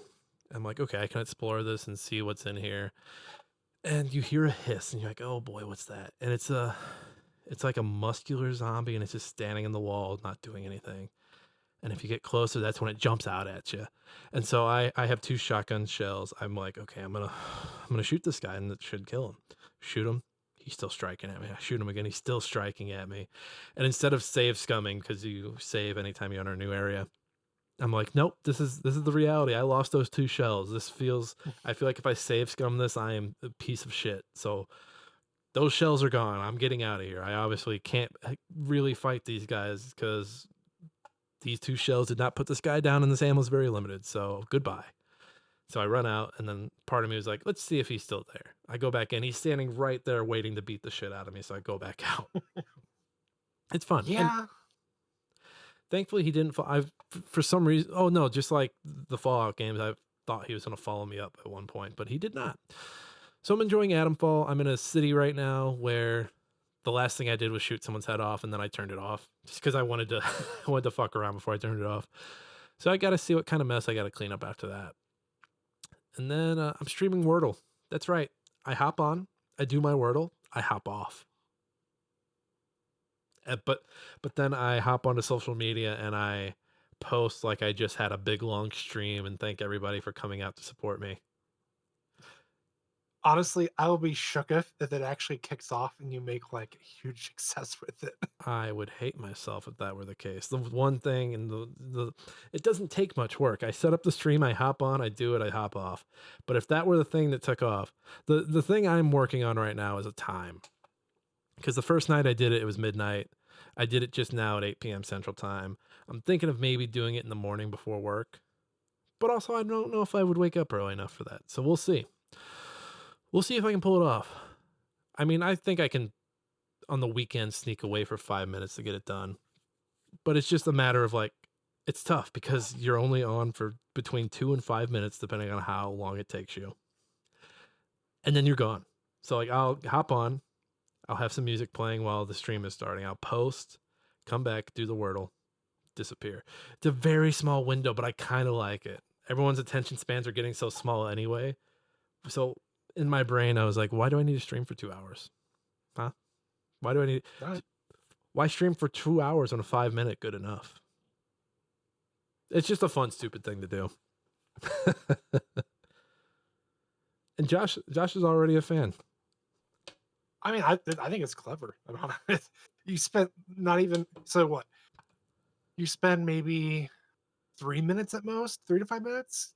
Speaker 1: I'm like, okay, I can explore this and see what's in here. And you hear a hiss, and you're like, oh boy, what's that? And it's like a muscular zombie, and it's just standing in the wall, not doing anything. And if you get closer, that's when it jumps out at you. And so I have two shotgun shells. I'm like, okay, I'm gonna shoot this guy, and it should kill him. Shoot him. He's still striking at me. I shoot him again. He's still striking at me. And instead of save scumming, because you save anytime you enter a new area, I'm like, nope. This is the reality. I lost those two shells. This feels. I feel like if I save scum this, I am a piece of shit. So those shells are gone. I'm getting out of here. I obviously can't really fight these guys because these two shells did not put this guy down, and this ammo is very limited. So goodbye. So I run out, and then part of me was like, let's see if he's still there. I go back in. He's standing right there waiting to beat the shit out of me. So I go back out. It's fun. And
Speaker 2: Yeah,
Speaker 1: thankfully he didn't fall. I've, for some reason, oh no, just like the Fallout games, I thought he was going to follow me up at one point, but he did not. So I'm enjoying Adamfall. I'm in a city right now where the last thing I did was shoot someone's head off, and then I turned it off just because I wanted to, I wanted to fuck around before I turned it off. So I got to see what kind of mess I got to clean up after that. And then I'm streaming Wordle. That's right. I hop on, I do my Wordle, I hop off. But then I hop onto social media and I post like I just had a big long stream and thank everybody for coming out to support me.
Speaker 2: honestly, I will be shook if it actually kicks off and you make like a huge success with it.
Speaker 1: I would hate myself if that were the case. The one thing and the it doesn't take much work. I set up the stream, I hop on, I do it, I hop off. But if that were the thing that took off, the thing I'm working on right now is a time. Because the first night I did it, it was midnight. I did it just now at 8 p.m. Central Time. I'm thinking of maybe doing it in the morning before work. But also, I don't know if I would wake up early enough for that. So we'll see. We'll see if I can pull it off. I mean, I think I can on the weekend sneak away for 5 minutes to get it done. But it's just a matter of like, it's tough because you're only on for between 2 and 5 minutes, depending on how long it takes you. And then you're gone. So, like, I'll hop on, I'll have some music playing while the stream is starting. I'll post, come back, do the Wordle, disappear. It's a very small window, but I kind of like it. Everyone's attention spans are getting so small anyway. So in my brain, I was like, why do I need to stream for 2 hours? Huh? Why do I need?
Speaker 2: Right.
Speaker 1: Why stream for 2 hours on a 5 minute good enough? It's just a fun, stupid thing to do. And Josh is already a fan.
Speaker 2: I mean, I think it's clever. I'm honest. You spent not even so what? You spend maybe 3 minutes at most, 3 to 5 minutes.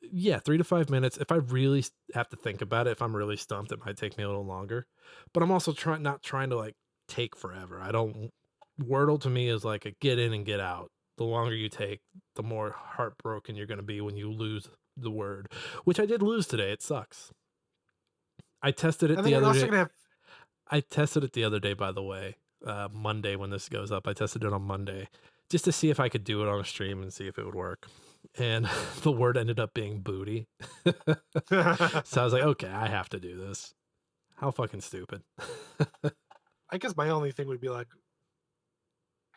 Speaker 1: Yeah, 3 to 5 minutes. If I really have to think about it, if I'm really stumped, it might take me a little longer. But I'm also trying not trying to like take forever. I don't. Wordle to me is like a get in and get out. The longer you take, the more heartbroken you're going to be when you lose the word, which I did lose today. It sucks. I tested it
Speaker 2: And then
Speaker 1: the
Speaker 2: you're
Speaker 1: other
Speaker 2: also
Speaker 1: day.
Speaker 2: gonna have
Speaker 1: I tested it the other day, by the way. Monday when this goes up, I tested it on Monday just to see if I could do it on a stream and see if it would work. And the word ended up being booty. So I was like, okay, I have to do this. How fucking stupid.
Speaker 2: I guess my only thing would be like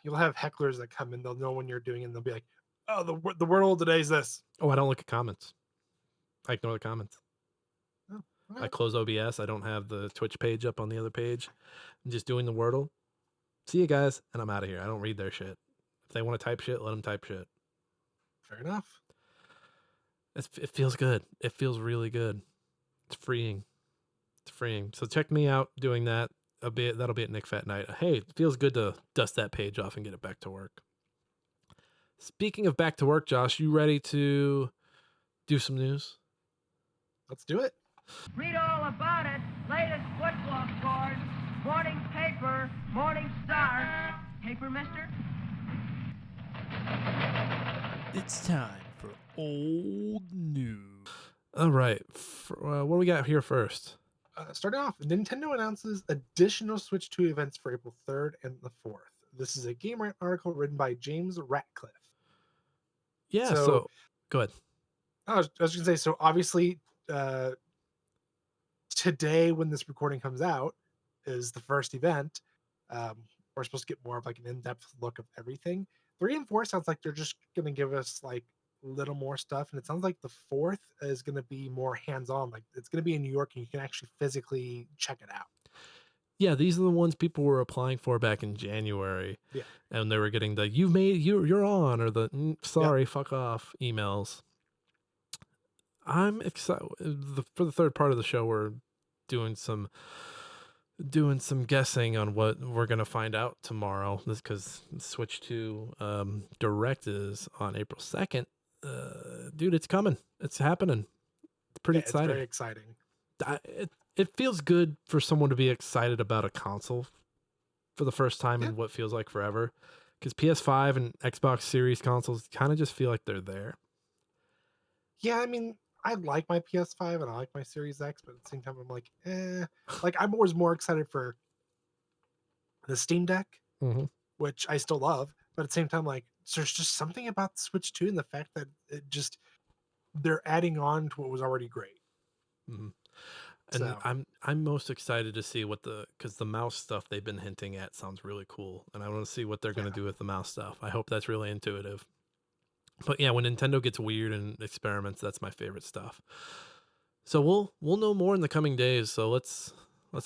Speaker 2: you'll have hecklers that come in, they'll know when you're doing it, and they'll be like, "Oh, the word today's this."
Speaker 1: Oh, I don't look at comments. I ignore the comments.
Speaker 2: Oh,
Speaker 1: I
Speaker 2: okay.
Speaker 1: close OBS. I don't have the Twitch page up on the other page. I'm just doing the Wordle. See you guys, and I'm out of here. I don't read their shit. If they want to type shit, let them type shit.
Speaker 2: Fair enough.
Speaker 1: It feels good. It feels really good. It's freeing. It's freeing. So check me out doing that. That'll be at Nick Fat Night. Hey, it feels good to dust that page off and get it back to work. Speaking of back to work, Josh, you ready to do some news?
Speaker 2: Let's do it.
Speaker 3: Read all about it. Latest football scores. Morning paper. Morning star. Paper, mister?
Speaker 4: It's time for old news.
Speaker 1: All right. What do we got here first?
Speaker 2: Starting off, Nintendo announces additional Switch 2 events for April 3rd and the 4th. This is a Game Rant article written by James Ratcliffe.
Speaker 1: Yeah.
Speaker 2: So
Speaker 1: So go ahead.
Speaker 2: I was going to say, so obviously, today, when this recording comes out, is the first event. We're supposed to get more of like an in-depth look of everything. 3 and 4 sounds like they're just going to give us like a little more stuff, and it sounds like the fourth is going to be more hands-on. Like it's going to be in New York, and you can actually physically check it out.
Speaker 1: Yeah, these are the ones people were applying for back in January,
Speaker 2: Yeah.
Speaker 1: and they were getting the "you've made you're on" or the "sorry, fuck off" emails. I'm excited for the third part of the show. We're doing some guessing on what we're gonna find out tomorrow. This because Switch 2 Direct is on April 2nd. Dude, it's coming. It's happening. It's pretty
Speaker 2: Yeah, it's
Speaker 1: exciting.
Speaker 2: very exciting.
Speaker 1: It feels good for someone to be excited about a console for the first time in what feels like forever. Because PS5 and Xbox Series consoles kind of just feel like they're there.
Speaker 2: Yeah, I mean, I like my PS5 and I like my Series X, but at the same time, I'm like, eh. Like, I'm always more excited for the Steam Deck,
Speaker 1: Mm-hmm.
Speaker 2: which I still love, but at the same time, like, there's just something about the Switch 2 and the fact that they're adding on to what was already great.
Speaker 1: Mm-hmm. And
Speaker 2: So,
Speaker 1: I'm most excited to see what because the mouse stuff they've been hinting at sounds really cool, and I want to see what they're
Speaker 2: yeah.
Speaker 1: going to do with the mouse stuff. I hope that's really intuitive. But yeah, when Nintendo gets weird and experiments, that's my favorite stuff. So we'll know more in the coming days. So let's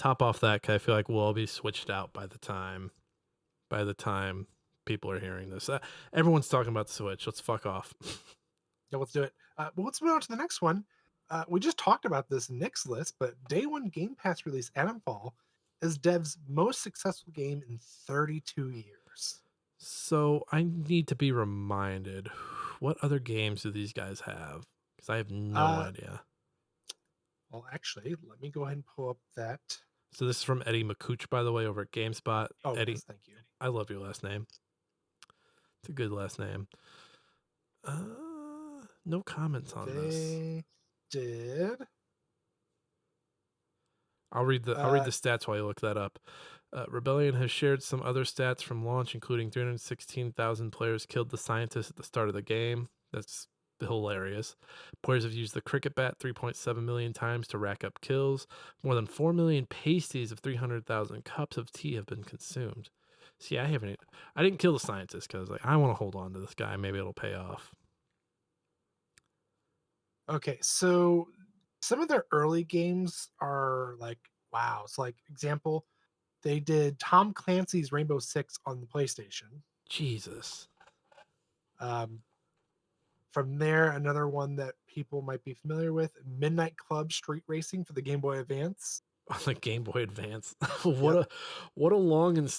Speaker 1: hop off that, because I feel like we'll all be switched out by the time people are hearing this. Everyone's talking about the Switch. Let's fuck off.
Speaker 2: Yeah, let's do it. But let's move on to the next one. We just talked about this in Nick's list, but day one Game Pass release Atomfall is dev's most successful game in 32 years.
Speaker 1: So I need to be reminded, what other games do these guys have? Because I have no
Speaker 2: Uh,
Speaker 1: idea.
Speaker 2: well, actually, let me go ahead and pull up that.
Speaker 1: So this is from Eddie McCooch, by the way, over at GameSpot.
Speaker 2: Oh,
Speaker 1: Eddie,
Speaker 2: yes, thank you.
Speaker 1: I love your last name. It's a good last name. No comments on this.
Speaker 2: They did.
Speaker 1: I'll read the stats while you look that up. Rebellion has shared some other stats from launch, including 316,000 players killed the scientist at the start of the game. That's hilarious. Players have used the cricket bat 3.7 million times to rack up kills. More than 4 million pasties of 300,000 cups of tea have been consumed. See, I didn't kill the scientist because like I want to hold on to this guy. Maybe it'll pay off.
Speaker 2: Okay, so some of their early games are like, wow. It's like, example, they did Tom Clancy's Rainbow Six on the PlayStation.
Speaker 1: Jesus.
Speaker 2: Um, from there, another one that people might be familiar with, Midnight Club Street Racing for the Game Boy Advance.
Speaker 1: On the Game Boy Advance.
Speaker 2: Yep.
Speaker 1: what a long and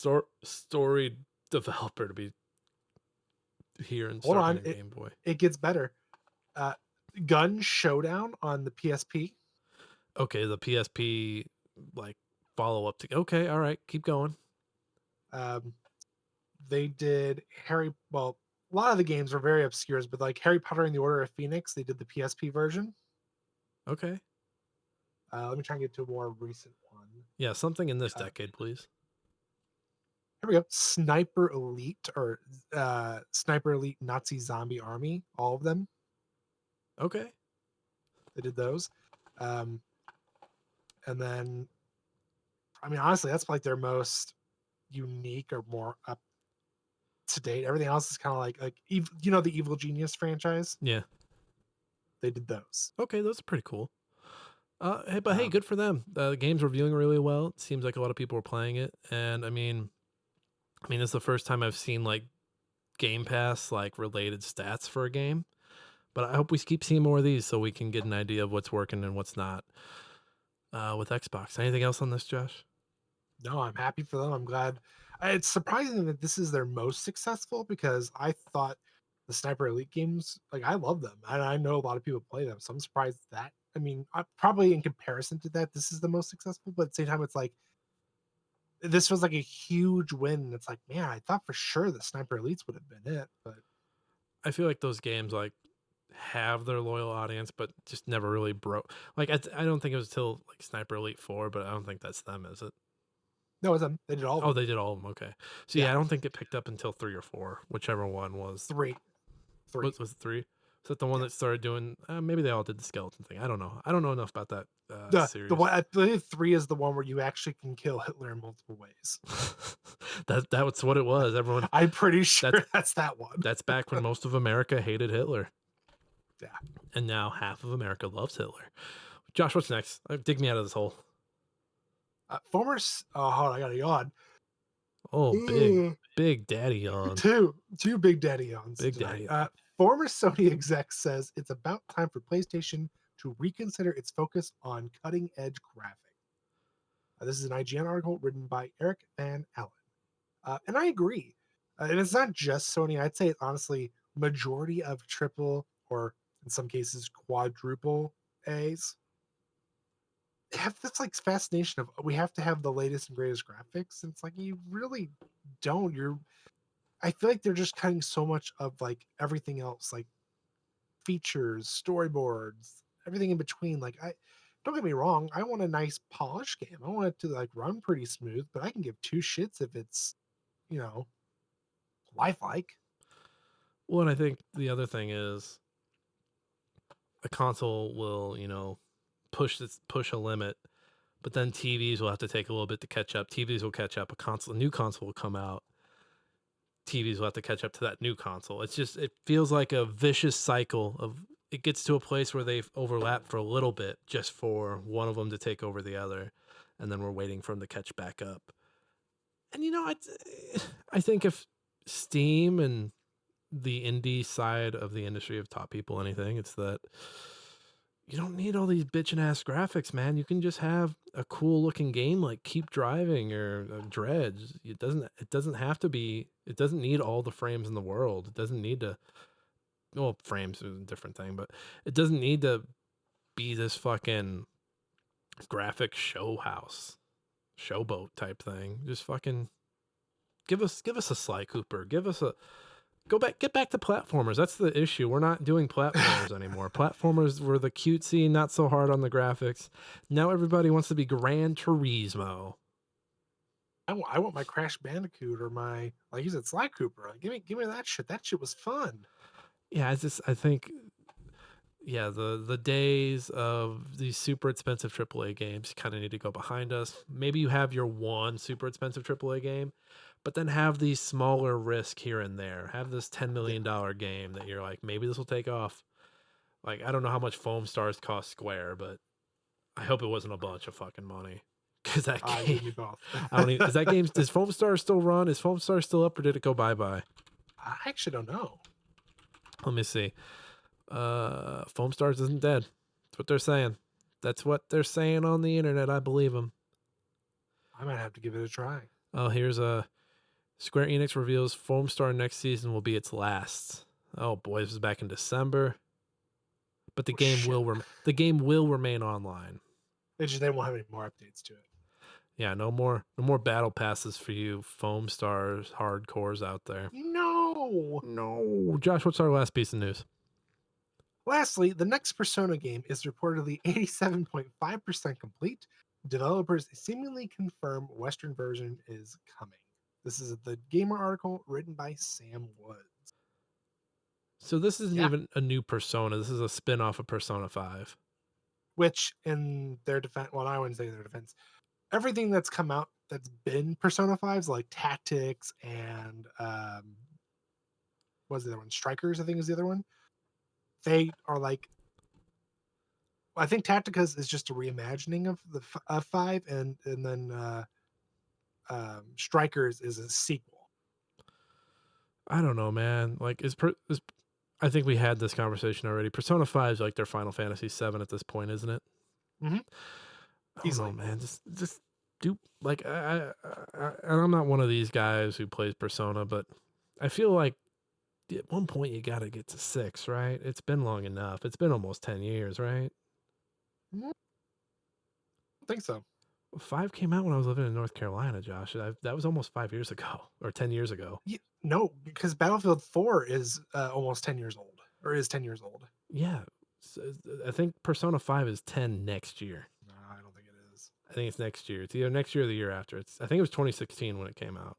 Speaker 1: storied developer to be here and
Speaker 2: Hold
Speaker 1: starting
Speaker 2: on,
Speaker 1: a Game Boy.
Speaker 2: it gets better. Uh, Gun Showdown on the PSP.
Speaker 1: Okay, the PSP like follow up to okay, all right, keep going.
Speaker 2: They did well, a lot of the games were very obscure, but like Harry Potter and the Order of Phoenix, they did the PSP version.
Speaker 1: Okay.
Speaker 2: Let me try and get to a more recent one.
Speaker 1: Yeah, something in this decade, please.
Speaker 2: Here we go. Sniper Elite or Sniper Elite Nazi Zombie Army, all of them.
Speaker 1: Okay.
Speaker 2: They did those. And then, I mean, honestly, that's like their most unique or more up to date. Everything else is kind of like the Evil Genius franchise.
Speaker 1: Yeah.
Speaker 2: They did those.
Speaker 1: Okay, those are pretty cool. Hey, good for them. The game's reviewing really well. It seems like a lot of people are playing it, and I mean, it's the first time I've seen like Game Pass like related stats for a game. But I hope we keep seeing more of these so we can get an idea of what's working and what's not. With Xbox, anything else on this, Josh?
Speaker 2: No, I'm happy for them. I'm glad. It's surprising that this is their most successful because I thought the Sniper Elite games, like I love them, and I know a lot of people play them. So I'm surprised that. I mean, probably in comparison to that, this is the most successful. But at the same time, it's like this was like a huge win. It's like, man, I thought for sure that Sniper Elites would have been it, but
Speaker 1: I feel like those games like have their loyal audience, but just never really broke. Like I don't think it was till like Sniper Elite 4, but I don't think that's them, is it?
Speaker 2: no, it's them. They did all of
Speaker 1: Oh,
Speaker 2: them.
Speaker 1: they did all of them. Okay, so yeah, I don't think it picked up until 3 or 4, whichever one was.
Speaker 2: Three.
Speaker 1: Was it 3? Is that the one
Speaker 2: Yeah.
Speaker 1: that started doing? Maybe they all did the skeleton thing. I don't know. I don't know enough about that
Speaker 2: The
Speaker 1: series.
Speaker 2: one I believe 3 is the one where you actually can kill Hitler in multiple ways.
Speaker 1: That was what it was. Everyone.
Speaker 2: I'm pretty sure
Speaker 1: That's
Speaker 2: that's that one.
Speaker 1: that's back when most of America hated Hitler,
Speaker 2: Yeah.
Speaker 1: and now half of America loves Hitler. Josh, what's next? Dig me out of this hole.
Speaker 2: Oh, hold on, I got a yawn.
Speaker 1: Oh,
Speaker 2: Ugh.
Speaker 1: big daddy yawn.
Speaker 2: Two big daddy yawns
Speaker 1: Big
Speaker 2: tonight.
Speaker 1: daddy yawn.
Speaker 2: Former Sony exec says it's about time for PlayStation to reconsider its focus on cutting edge graphics. This is an IGN article written by Eric Van Allen. And I agree. And it's not just Sony. I'd say honestly, majority of triple or in some cases quadruple A's have this like fascination of we have to have the latest and greatest graphics. And it's like you really don't. I feel like they're just cutting so much of like everything else, like features, storyboards, everything in between. Like I don't get me wrong, I want a nice polished game. I want it to like run pretty smooth, but I can give two shits if it's, you know, lifelike.
Speaker 1: Well, and I think the other thing is a console will, push a limit, but then TVs will have to take a little bit to catch up. TVs will catch up. A new console will come out. TVs will have to catch up to that new console. It feels like a vicious cycle of it gets to a place where they've overlapped for a little bit just for one of them to take over the other, and then we're waiting for them to catch back up. And I think if Steam and the indie side of the industry have taught people anything, it's that you don't need all these bitchin' ass graphics, man. You can just have a cool looking game like Keep Driving or Dredge. It doesn't have to be. It doesn't need all the frames in the world. It doesn't need to. Well, frames is a different thing, but it doesn't need to be this fucking graphic showboat type thing. Just fucking give us a Sly Cooper. Give us a get back to platformers. That's the issue. We're not doing platformers anymore. Platformers were the cutesy, not so hard on the graphics. Now everybody wants to be Gran Turismo.
Speaker 2: I want my Crash Bandicoot or my like you said Sly Cooper. Like, give me that shit. That shit was fun.
Speaker 1: Yeah, I think yeah, the days of these super expensive AAA games kind of need to go behind us. Maybe you have your one super expensive AAA game, but then have these smaller risk here and there. Have this $10 million game that you're like, maybe this will take off. Like, I don't know how much Foam Stars cost Square, but I hope it wasn't a bunch of fucking money. Cause that game,
Speaker 2: Give me both.
Speaker 1: I don't even, is that game, does Foam Stars still run? Is Foam Stars still up or did it go bye-bye?
Speaker 2: I actually don't know.
Speaker 1: Let me see. Foam Stars isn't dead. That's what they're saying. That's what they're saying on the internet. I believe them.
Speaker 2: I might have to give it a try.
Speaker 1: Oh, here's a Square Enix reveals Foam Star next season will be its last. Oh boy, this was back in December. But the game will remain online.
Speaker 2: They won't have any more updates to it.
Speaker 1: Yeah, no more battle passes for you Foam Stars hardcores out there. No. Josh, what's our last piece of news?
Speaker 2: Lastly, the next Persona game is reportedly 87.5% complete. Developers seemingly confirm Western version is coming. This is the Gamer article written by Sam Woods.
Speaker 1: So this isn't even a new Persona. This is a spin-off of Persona 5.
Speaker 2: Which, in their defense, well, I wouldn't say their defense, everything that's come out that's been Persona 5's like Tactics and what's the other one? Strikers, I think is the other one. They are like, I think Tacticas is just a reimagining of the of 5, and then Strikers is a sequel.
Speaker 1: I don't know, man. Like, I think we had this conversation already. Persona 5 is like their Final Fantasy 7 at this point, isn't it?
Speaker 2: Mm-hmm.
Speaker 1: I don't know, man. Just do like I'm not one of these guys who plays Persona, but I feel like at one point you got to get to 6, right? It's been long enough. It's been almost 10 years, right?
Speaker 2: I think so.
Speaker 1: 5 came out when I was living in North Carolina, Josh. That was almost 5 years ago or 10 years ago.
Speaker 2: No, because Battlefield 4 is almost 10 years old, or is 10 years old.
Speaker 1: Yeah. So I think Persona 5 is 10 next year.
Speaker 2: No, I don't think it is.
Speaker 1: I think it's next year. It's either next year or the year after. I think it was 2016 when it came out.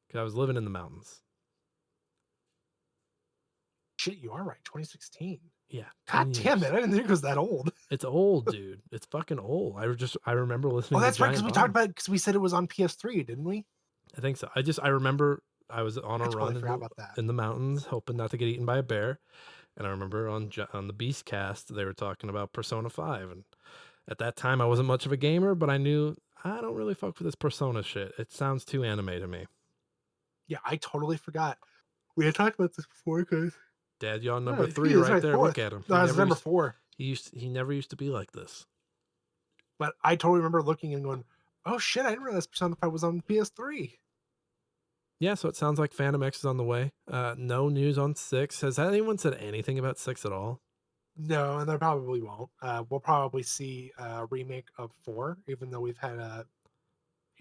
Speaker 1: Because I was living in the mountains.
Speaker 2: shit, you are right. 2016.
Speaker 1: Yeah,
Speaker 2: God
Speaker 1: 10
Speaker 2: damn it!
Speaker 1: years.
Speaker 2: I didn't think it was that old.
Speaker 1: It's old, dude. It's fucking old. I remember
Speaker 2: Oh,
Speaker 1: listening to
Speaker 2: that's right. Because
Speaker 1: Giant
Speaker 2: we talked
Speaker 1: Bomb.
Speaker 2: about because we said it was on PS3, didn't we?
Speaker 1: I think so. I remember I was on
Speaker 2: I
Speaker 1: a
Speaker 2: totally
Speaker 1: run
Speaker 2: forgot about that.
Speaker 1: in the mountains, hoping not to get eaten by a bear. And I remember on the Beast Cast they were talking about Persona 5, and at that time I wasn't much of a gamer, but I knew I don't really fuck with this Persona shit. It sounds too anime to me.
Speaker 2: Yeah, I totally forgot. We had talked about this before because
Speaker 1: Dad yawn number
Speaker 2: no,
Speaker 1: 3
Speaker 2: he is
Speaker 1: right
Speaker 2: right.
Speaker 1: there.
Speaker 2: Fourth.
Speaker 1: Look at him.
Speaker 2: No, that's number 4.
Speaker 1: He never used to be like this.
Speaker 2: But I totally remember looking and going, "Oh shit! I didn't realize Persona 5 was on PS3."
Speaker 1: Yeah, so it sounds like Phantom X is on the way. No news on 6. Has anyone said anything about 6 at all?
Speaker 2: No, and there probably won't. We'll probably see a remake of 4, even though we've had a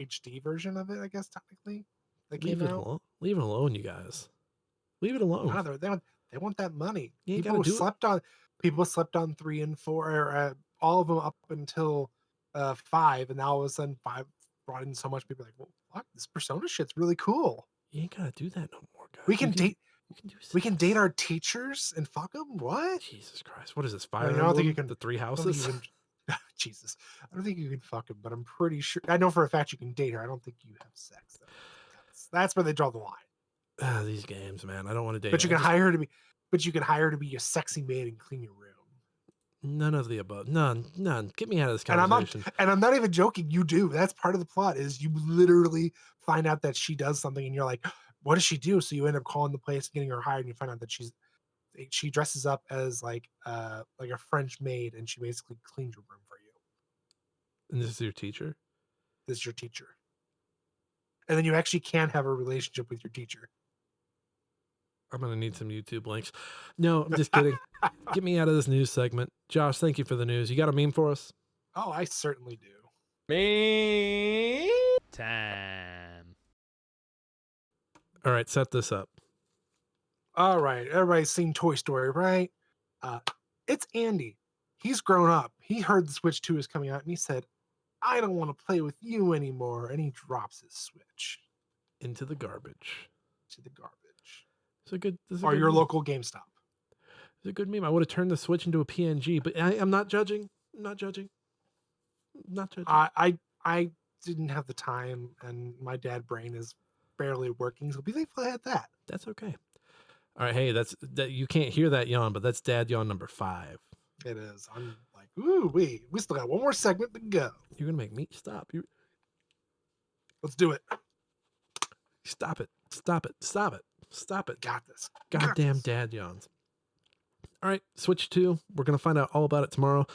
Speaker 2: HD version of it. I guess technically that
Speaker 1: Leave
Speaker 2: came
Speaker 1: it
Speaker 2: out.
Speaker 1: alone. Leave it alone, you guys. Leave it alone.
Speaker 2: No, they want that money.
Speaker 1: You ain't gotta do it.
Speaker 2: People slept on 3 and 4, or all of them up until 5, and now all of a sudden 5 brought in so much. People are like, well, fuck, this Persona shit's really cool.
Speaker 1: You ain't gotta do that no more, guys.
Speaker 2: We can date.
Speaker 1: You can do
Speaker 2: We can date
Speaker 1: 6.
Speaker 2: our teachers and fuck them. What?
Speaker 1: Jesus Christ. What is this?
Speaker 2: I
Speaker 1: Fire
Speaker 2: mean, I don't think you
Speaker 1: Emblem?
Speaker 2: can.
Speaker 1: The 3
Speaker 2: I don't think
Speaker 1: houses?
Speaker 2: you can. Jesus, I don't think you can fuck him, but I'm pretty sure. I know for a fact you can date her. I don't think you have sex though. That's where they draw the line.
Speaker 1: These games, man. I don't want to date.
Speaker 2: But you can hire her to be. But you can hire her to be your sexy maid and clean your room.
Speaker 1: None of the above. None. Get me out of this
Speaker 2: And
Speaker 1: conversation.
Speaker 2: I'm not even joking. You do. That's part of the plot. Is you literally find out that she does something, and you're like, "What does she do?" So you end up calling the place, getting her hired, and you find out that she dresses up as like a French maid, and she basically cleans your room for you.
Speaker 1: And this is your teacher?
Speaker 2: This is your teacher, and then you actually can have a relationship with your teacher.
Speaker 1: I'm going to need some YouTube links. No, I'm just kidding. Get me out of this news segment. Josh, thank you for the news. You got a meme for us?
Speaker 2: Oh, I certainly do.
Speaker 4: Me time.
Speaker 1: All right, set this up.
Speaker 2: All right, everybody's seen Toy Story, right? It's Andy. He's grown up. He heard the Switch 2 is coming out, and he said, "I don't want to play with you anymore." And he drops his Switch
Speaker 1: Into the garbage.
Speaker 2: to the garbage.
Speaker 1: This is a
Speaker 2: Or
Speaker 1: good
Speaker 2: your
Speaker 1: meme.
Speaker 2: local GameStop.
Speaker 1: It's a good meme. I would have turned the Switch into a PNG, but I'm not judging. I'm not judging. Not judging.
Speaker 2: I didn't have the time, and my dad brain is barely working, so be thankful I had that.
Speaker 1: That's okay. All right, hey, that you can't hear that yawn, but that's dad yawn number 5.
Speaker 2: It is. I'm like, ooh, we still got one more segment to go.
Speaker 1: You're gonna make me stop.
Speaker 2: Let's do it.
Speaker 1: Stop it. Stop it. Stop it. Stop it.
Speaker 2: Got this.
Speaker 1: Goddamn
Speaker 2: this.
Speaker 1: dad yawns. All right, Switch 2. We're going to find out all about it tomorrow.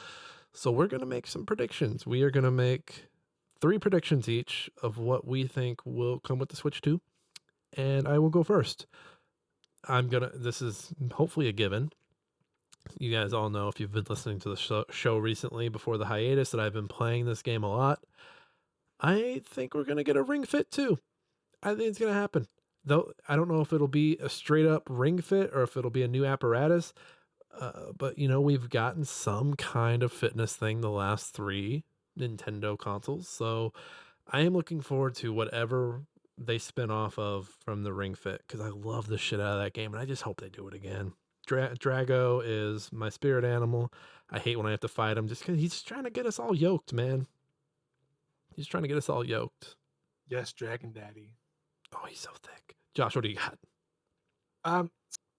Speaker 1: So we're going to make some predictions. We are going to make 3 predictions each of what we think will come with the Switch 2. And I will go first. This is hopefully a given. You guys all know, if you've been listening to the show recently before the hiatus, that I've been playing this game a lot. I think we're going to get a Ring Fit 2. I think it's going to happen. Though I don't know if it'll be a straight up Ring Fit or if it'll be a new apparatus. But, we've gotten some kind of fitness thing the last 3 Nintendo consoles. So I am looking forward to whatever they spin off of from the Ring Fit, because I love the shit out of that game, and I just hope they do it again. Drago is my spirit animal. I hate when I have to fight him just because he's trying to get us all yoked, man. He's trying to get us all yoked.
Speaker 2: Yes, Dragon Daddy.
Speaker 1: Oh, he's so thick. Josh, what do you got?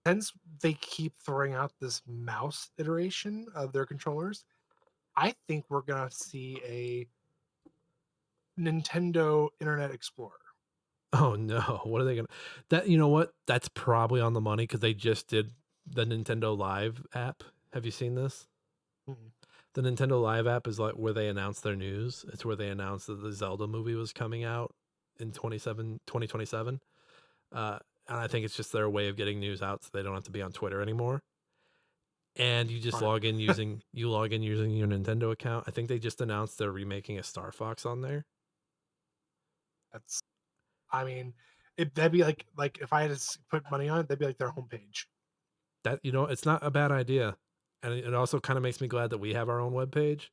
Speaker 2: Since they keep throwing out this mouse iteration of their controllers, I think we're gonna see a Nintendo Internet Explorer.
Speaker 1: Oh no, what are they gonna? You know what? That's probably on the money, because they just did the Nintendo Live app. Have you seen this?
Speaker 2: Mm-mm.
Speaker 1: The Nintendo Live app is like where they announce their news. It's where they announced that the Zelda movie was coming out in 2027. And I think it's just their way of getting news out, so they don't have to be on Twitter anymore. And you just
Speaker 2: Right.
Speaker 1: log in using your Nintendo account. I think they just announced they're remaking a Star Fox on there.
Speaker 2: That'd be like if I had to put money on it, that'd be like their homepage.
Speaker 1: It's not a bad idea. And it also kind of makes me glad that we have our own webpage,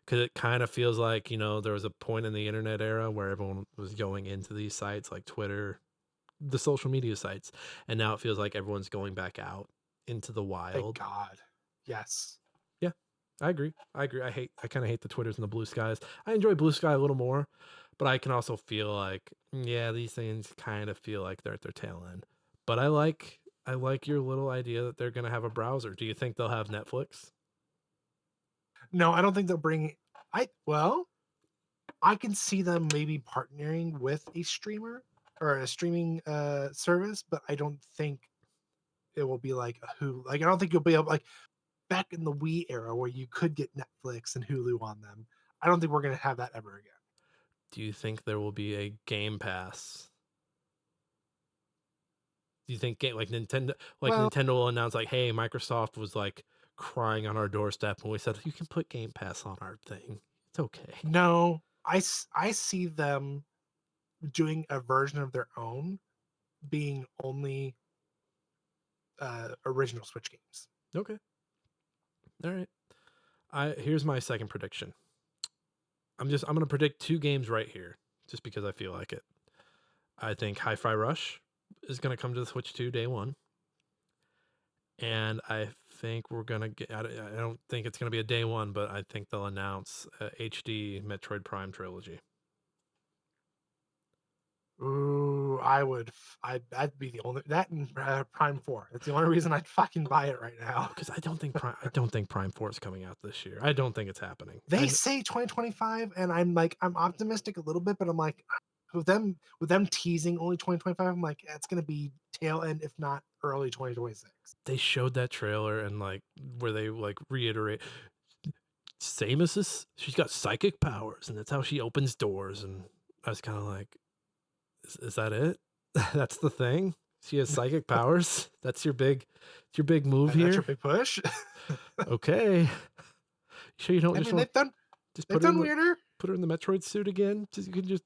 Speaker 1: because it kind of feels like, there was a point in the internet era where everyone was going into these sites like Twitter, the social media sites, and now it feels like everyone's going back out into the
Speaker 2: Thank
Speaker 1: wild.
Speaker 2: God. Yes.
Speaker 1: Yeah, I agree. I kind of hate the Twitters and the blue skies. I enjoy blue sky a little more, but I can also feel like, yeah, these things kind of feel like they're at their tail end. But I like your little idea that they're gonna have a browser. Do you think they'll have Netflix?
Speaker 2: No, I don't think they'll bring. Well, I can see them maybe partnering with a streamer or a streaming service, but I don't think it will be like a Hulu. Like I don't think you'll be able like back in the Wii era where you could get Netflix and Hulu on them. I don't think we're gonna have that ever again.
Speaker 1: Do you think there will be a Game Pass? Do you think
Speaker 2: Well,
Speaker 1: Nintendo will announce like, hey, Microsoft was like crying on our doorstep and we said you can put Game Pass on our thing. It's okay.
Speaker 2: no, I see them doing a version of their own being only original Switch games.
Speaker 1: Okay. All right. Here's my second prediction. I'm gonna predict two games right here, just because I feel like it. I think Hi-Fi Rush is gonna come to the Switch 2 day one, and I think we're gonna get. I don't think it's gonna be a day one, but I think they'll announce a HD Metroid Prime trilogy.
Speaker 2: Ooh, I'd be the only that and Prime 4. That's the only reason I'd fucking buy it right now.
Speaker 1: Because I don't think Prime 4 is coming out this year. I don't think it's happening.
Speaker 2: They say 2025, and I'm optimistic a little bit, but I'm like, with them teasing only 2025, I'm like, it's gonna be tail end, if not early 2026.
Speaker 1: They showed that trailer and like where they like reiterate she's got psychic powers and that's how she opens doors, and I was kind of like, is that it? That's the thing? She has psychic powers? It's your big move
Speaker 2: And that's your
Speaker 1: here?
Speaker 2: big push.
Speaker 1: Okay. You sure you don't
Speaker 2: I
Speaker 1: just
Speaker 2: mean,
Speaker 1: want
Speaker 2: they've done
Speaker 1: just
Speaker 2: they've done weirder.
Speaker 1: put her in the Metroid suit again? Just you can just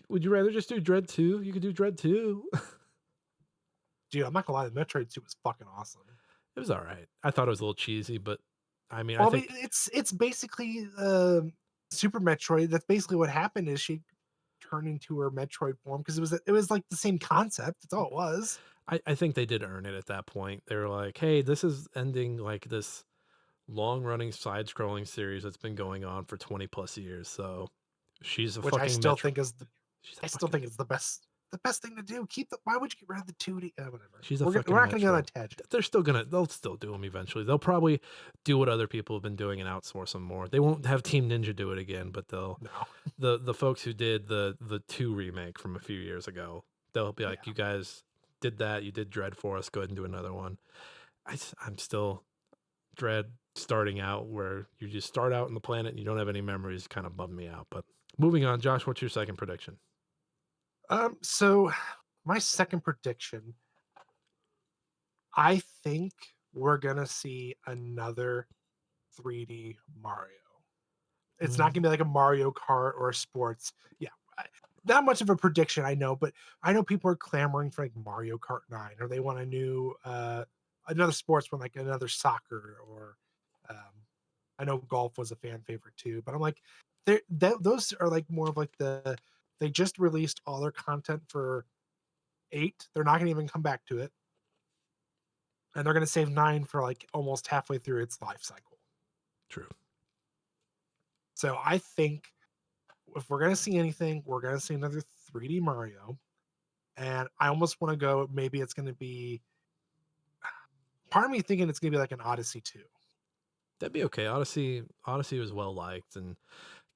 Speaker 1: would you rather just do Dread 2? You could do Dread 2.
Speaker 2: Dude, I'm not gonna lie, the Metroid suit was fucking awesome.
Speaker 1: It was all right. I thought it was a little cheesy, but I mean, I
Speaker 2: Well, I mean,
Speaker 1: think
Speaker 2: it's basically Super Metroid. That's basically what happened. Is she turned into her Metroid form because it was like the same concept. That's all it was.
Speaker 1: I think they did earn it at that point. They were like, "Hey, this is ending like this long-running side-scrolling series that's been going on for 20 plus years." So she's a
Speaker 2: Which I
Speaker 1: fucking
Speaker 2: still
Speaker 1: Metro.
Speaker 2: think is
Speaker 1: She's a
Speaker 2: I still
Speaker 1: fucking.
Speaker 2: think it's the best thing to do. Why would you get rid of the 2D? Whatever.
Speaker 1: She's a
Speaker 2: We're
Speaker 1: fucking
Speaker 2: not gonna get on a
Speaker 1: Metroid.
Speaker 2: tangent.
Speaker 1: They'll still do them eventually. They'll probably do what other people have been doing and outsource them more. They won't have Team Ninja do it again, but they'll
Speaker 2: No.
Speaker 1: the folks who did the 2 remake from a few years ago, they'll be like,
Speaker 2: Yeah.
Speaker 1: you guys did that, you did Dread for us, go ahead and do another one. I'm still Dread starting out where you just start out on the planet and you don't have any memories kind of bummed me out. But moving on, Josh, what's your second prediction?
Speaker 2: So my second prediction, I think we're gonna see another 3D Mario. It's not gonna be like a Mario Kart or a sports. Yeah, not much of a prediction, I know, but I know people are clamoring for like Mario Kart 9, or they want a new another sports one, like another soccer, or I know golf was a fan favorite too. But I'm like, those are like more of like they just released all their content for 8. They're not gonna even come back to it, and they're gonna save 9 for like almost halfway through its life cycle.
Speaker 1: True.
Speaker 2: So I think if we're gonna see anything, we're gonna see another 3D Mario. And I almost want to go, maybe it's gonna be part of me thinking it's gonna be like an Odyssey 2.
Speaker 1: That'd be okay. Odyssey was well liked, and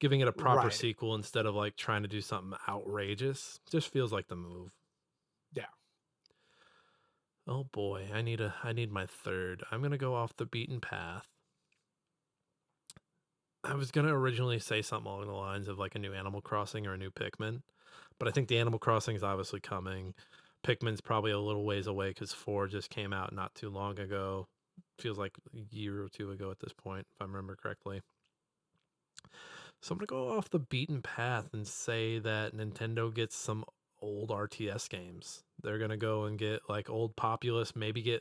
Speaker 1: giving it a proper
Speaker 2: Right.
Speaker 1: sequel instead of like trying to do something outrageous just feels like the move.
Speaker 2: Yeah.
Speaker 1: Oh boy, I need my third. I'm gonna go off the beaten path. I was gonna originally say something along the lines of like a new Animal Crossing or a new Pikmin, but I think the Animal Crossing is obviously coming. Pikmin's probably a little ways away because 4 just came out not too long ago. Feels like a year or two ago at this point, if I remember correctly. So I'm gonna go off the beaten path and say that Nintendo gets some old RTS games. They're gonna go and get like old Populous, maybe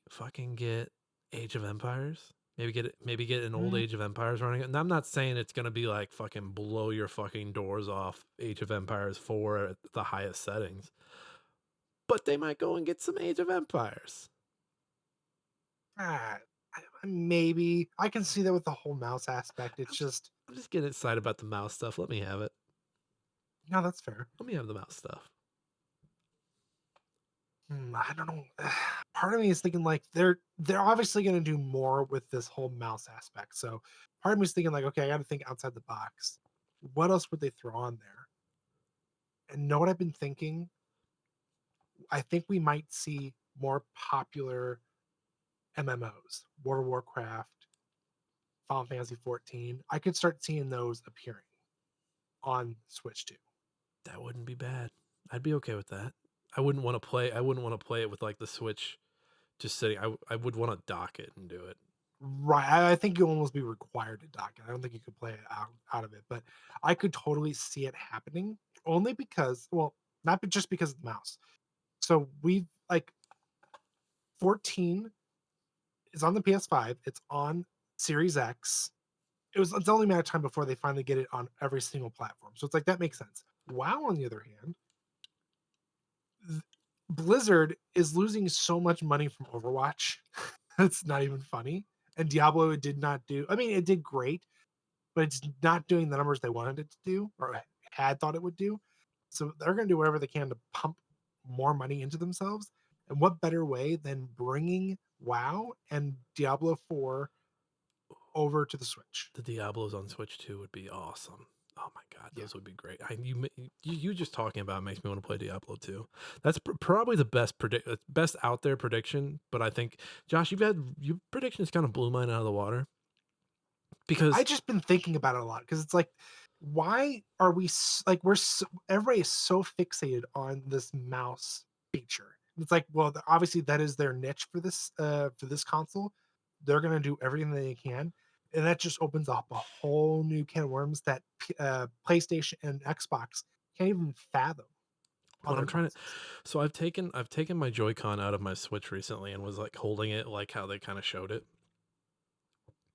Speaker 1: fucking get Age of Empires. Maybe get an old
Speaker 2: Mm,
Speaker 1: Age of Empires running. And I'm not saying it's gonna be like fucking blow your fucking doors off Age of Empires 4 at the highest settings. But they might go and get some Age of Empires.
Speaker 2: Ah, maybe I can see that with the whole mouse aspect. It's
Speaker 1: I'm just,
Speaker 2: just
Speaker 1: I'm just getting excited about the mouse stuff. Let me have it.
Speaker 2: no, that's fair.
Speaker 1: Let me have the mouse stuff.
Speaker 2: I don't know. Part of me is thinking like they're obviously going to do more with this whole mouse aspect. So part of me is thinking like, okay, I got to think outside the box. What else would they throw on there? And know what I've been thinking? I think we might see more popular MMOs, World of Warcraft, Final Fantasy 14. I could start seeing those appearing on Switch too.
Speaker 1: That wouldn't be bad. I'd be okay with that. I wouldn't want to play. I wouldn't want to play it with like the Switch just sitting. I would want to dock it and do it.
Speaker 2: Right. I think you almost be required to dock it. I don't think you could play it out of it, but I could totally see it happening only because, well, not just because of the mouse. So we've like 14 is on the PS5. It's on Series X. It's only a matter of time before they finally get it on every single platform. So it's like that makes sense. WoW, on the other hand, Blizzard is losing so much money from Overwatch. It's not even funny. And Diablo did not do. I mean, it did great, but it's not doing the numbers they wanted it to do or had thought it would do. So they're going to do whatever they can to pump more money into themselves. And what better way than bringing WoW and Diablo 4 over to the Switch?
Speaker 1: The Diablos on Switch 2 would be awesome. Oh my god,
Speaker 2: Yeah.
Speaker 1: those would be great. You just talking about it makes me want to play Diablo 2. That's probably the best out there prediction. But I think Josh, your predictions kind of blew mine out of the water
Speaker 2: I
Speaker 1: because
Speaker 2: just been thinking about it a lot because it's like, why are we like everybody is so fixated on this mouse feature? It's like, well, obviously that is their niche for this console. They're gonna do everything they can, and that just opens up a whole new can of worms that PlayStation and Xbox can't even fathom on
Speaker 1: when
Speaker 2: their
Speaker 1: I'm trying to,
Speaker 2: consoles.
Speaker 1: so I've taken my Joy-Con out of my Switch recently and was like holding it like how they kind of showed it.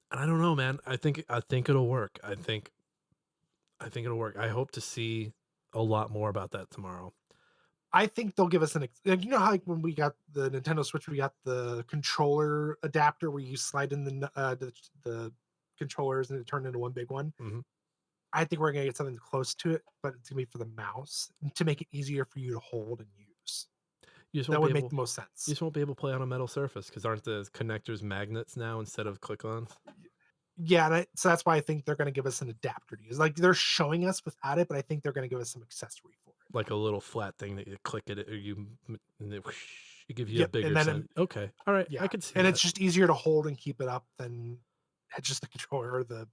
Speaker 1: And I don't know, man. I think it'll work. I think it'll work. I hope to see a lot more about that tomorrow.
Speaker 2: I think they'll give us like, you know how like when we got the Nintendo Switch, we got the controller adapter where you slide in the controllers and it turned into one big one.
Speaker 1: Mhm.
Speaker 2: I think we're gonna get something close to it, but it's gonna be for the mouse to make it easier for you to hold and use.
Speaker 1: You just
Speaker 2: That
Speaker 1: won't be
Speaker 2: would make
Speaker 1: able
Speaker 2: the most
Speaker 1: you
Speaker 2: sense.
Speaker 1: just won't be able to play on a metal surface because aren't the connectors magnets now instead of click-ons?
Speaker 2: Yeah, and so that's why I think they're gonna give us an adapter to use. Like they're showing us without it, but I think they're gonna give us some accessory for it.
Speaker 1: Like a little flat thing that you click it or and it, whoosh, it gives you a
Speaker 2: Yep, and
Speaker 1: bigger
Speaker 2: then
Speaker 1: sense. Okay, all right, I
Speaker 2: yeah,
Speaker 1: could see
Speaker 2: and
Speaker 1: that.
Speaker 2: it's just easier to hold and keep it up than just the controller or the.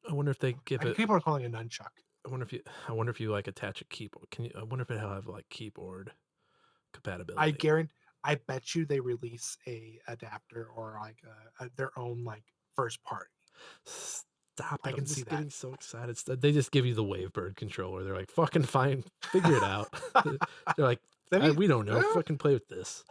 Speaker 1: I wonder if they give
Speaker 2: I
Speaker 1: it.
Speaker 2: keep on calling it a nunchuck.
Speaker 1: I wonder if you like attach a keyboard. Can you? I wonder if it'll have like keyboard
Speaker 2: I
Speaker 1: compatibility.
Speaker 2: guarantee. I bet you they release a adapter or like their own like first party.
Speaker 1: Stop
Speaker 2: I
Speaker 1: it! I'm
Speaker 2: can see
Speaker 1: just
Speaker 2: that.
Speaker 1: getting so excited. They just give you the Wavebird controller. They're like, fucking fine, figure it out. They're like,
Speaker 2: Let me.
Speaker 1: we don't know.
Speaker 2: Well,
Speaker 1: Fucking play with this.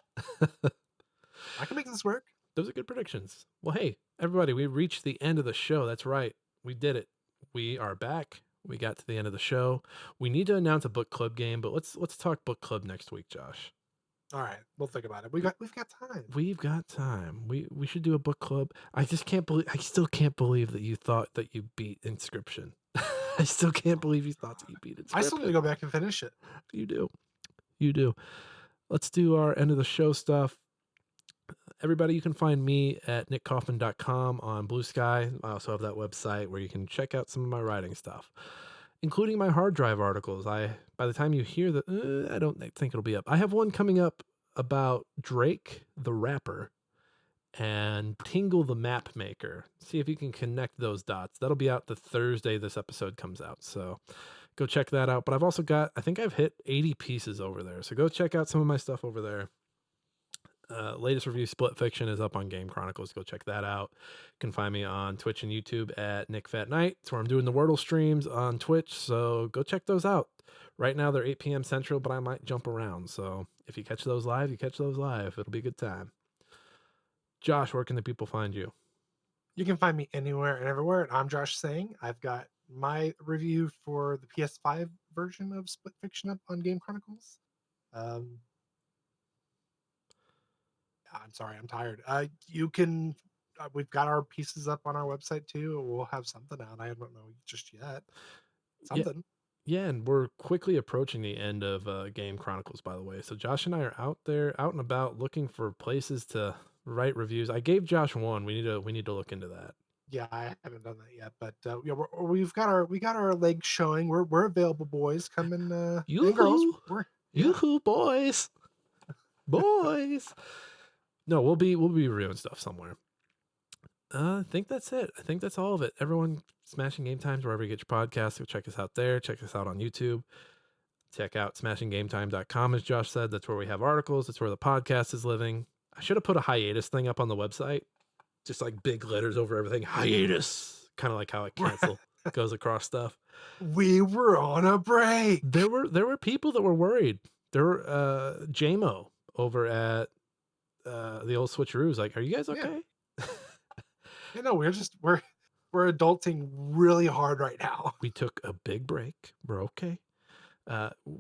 Speaker 2: I can make this work.
Speaker 1: Those are good predictions. Well, hey, everybody, we reached the end of the show. That's right. We did it. We are back. We got to the end of the show. We need to announce a book club game, but let's talk book club next week, Josh.
Speaker 2: All right, we'll think about it. We've got time.
Speaker 1: We've got time. We should do a book club. I still can't believe that you thought that you beat Inscription. I still can't believe you thought that you beat
Speaker 2: I still need to
Speaker 1: Inscription.
Speaker 2: go back and finish it.
Speaker 1: You do. You do. Let's do our end of the show stuff. Everybody, you can find me at nickkaufman.com on Blue Sky. I also have that website where you can check out some of my writing stuff, including my hard drive articles. By the time you hear that, I don't think it'll be up. I have one coming up about Drake the rapper and Tingle the map maker. See if you can connect those dots. That'll be out the Thursday this episode comes out. So go check that out. But I've also got, I think I've hit 80 pieces over there. So go check out some of my stuff over there. Latest review, Split Fiction, is up on Game Chronicles. Go check that out. You can find me on Twitch and YouTube at Nick Fat Night. It's where I'm doing the Wordle streams on Twitch. So go check those out. Right now they're 8 p.m. Central, but I might jump around. So if you catch those live, you catch those live. It'll be a good time. Josh, where can the people find you?
Speaker 2: You can find me anywhere and everywhere. And I'm Josh saying I've got my review for the PS5 version of Split Fiction up on Game Chronicles. Um, I'm sorry, I'm tired. You can. We've got our pieces up on our website too. We'll have something out. I don't know just yet.
Speaker 1: Yeah,
Speaker 2: Something.
Speaker 1: yeah, and we're quickly approaching the end of Game Chronicles, by the way. So Josh and I are out there, out and about, looking for places to write reviews. I gave Josh one. We need to look into that.
Speaker 2: Yeah, I haven't done that yet, but yeah, we got our legs showing. We're available, boys. Come and girls.
Speaker 1: Yoo-hoo!
Speaker 2: We're yeah.
Speaker 1: Yoo-hoo, boys! Boys! No, we'll be reviewing stuff somewhere. I think that's it. I think that's all of it. Everyone, Smashing Game Times, wherever you get your podcasts, go check us out there. Check us out on YouTube. Check out smashinggametime.com, as Josh said. That's where we have articles. That's where the podcast is living. I should have put a hiatus thing up on the website. Just like big letters over everything. Hiatus. Kind of like how a cancel goes across stuff.
Speaker 2: We were on a break.
Speaker 1: There were people that were worried. There were JMO over at the old switcheroos. Like, are you guys
Speaker 2: Yeah.
Speaker 1: okay?
Speaker 2: You know, we're adulting really hard right now.
Speaker 1: We took a big break. We're okay.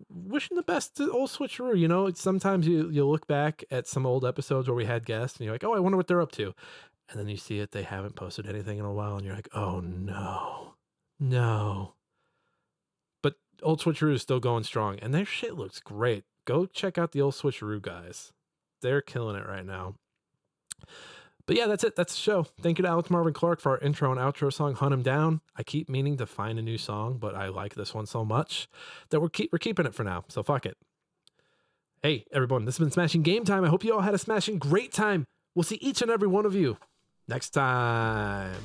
Speaker 1: Wishing the best to old switcheroo. You know, sometimes you look back at some old episodes where we had guests and you're like, oh, I wonder what they're up to. And then you see it, they haven't posted anything in a while, and you're like, oh no. But old switcheroo is still going strong, and their shit looks great. Go check out the old switcheroo guys. They're killing it right now. But yeah, that's it. That's the show. Thank you to Alex Marvin Clark for our intro and outro song, Hunt 'Em Down. I keep meaning to find a new song, but I like this one so much that we're keeping it for now. So fuck it. Hey, everyone, this has been Smashing Game Time. I hope you all had a smashing great time. We'll see each and every one of you next time.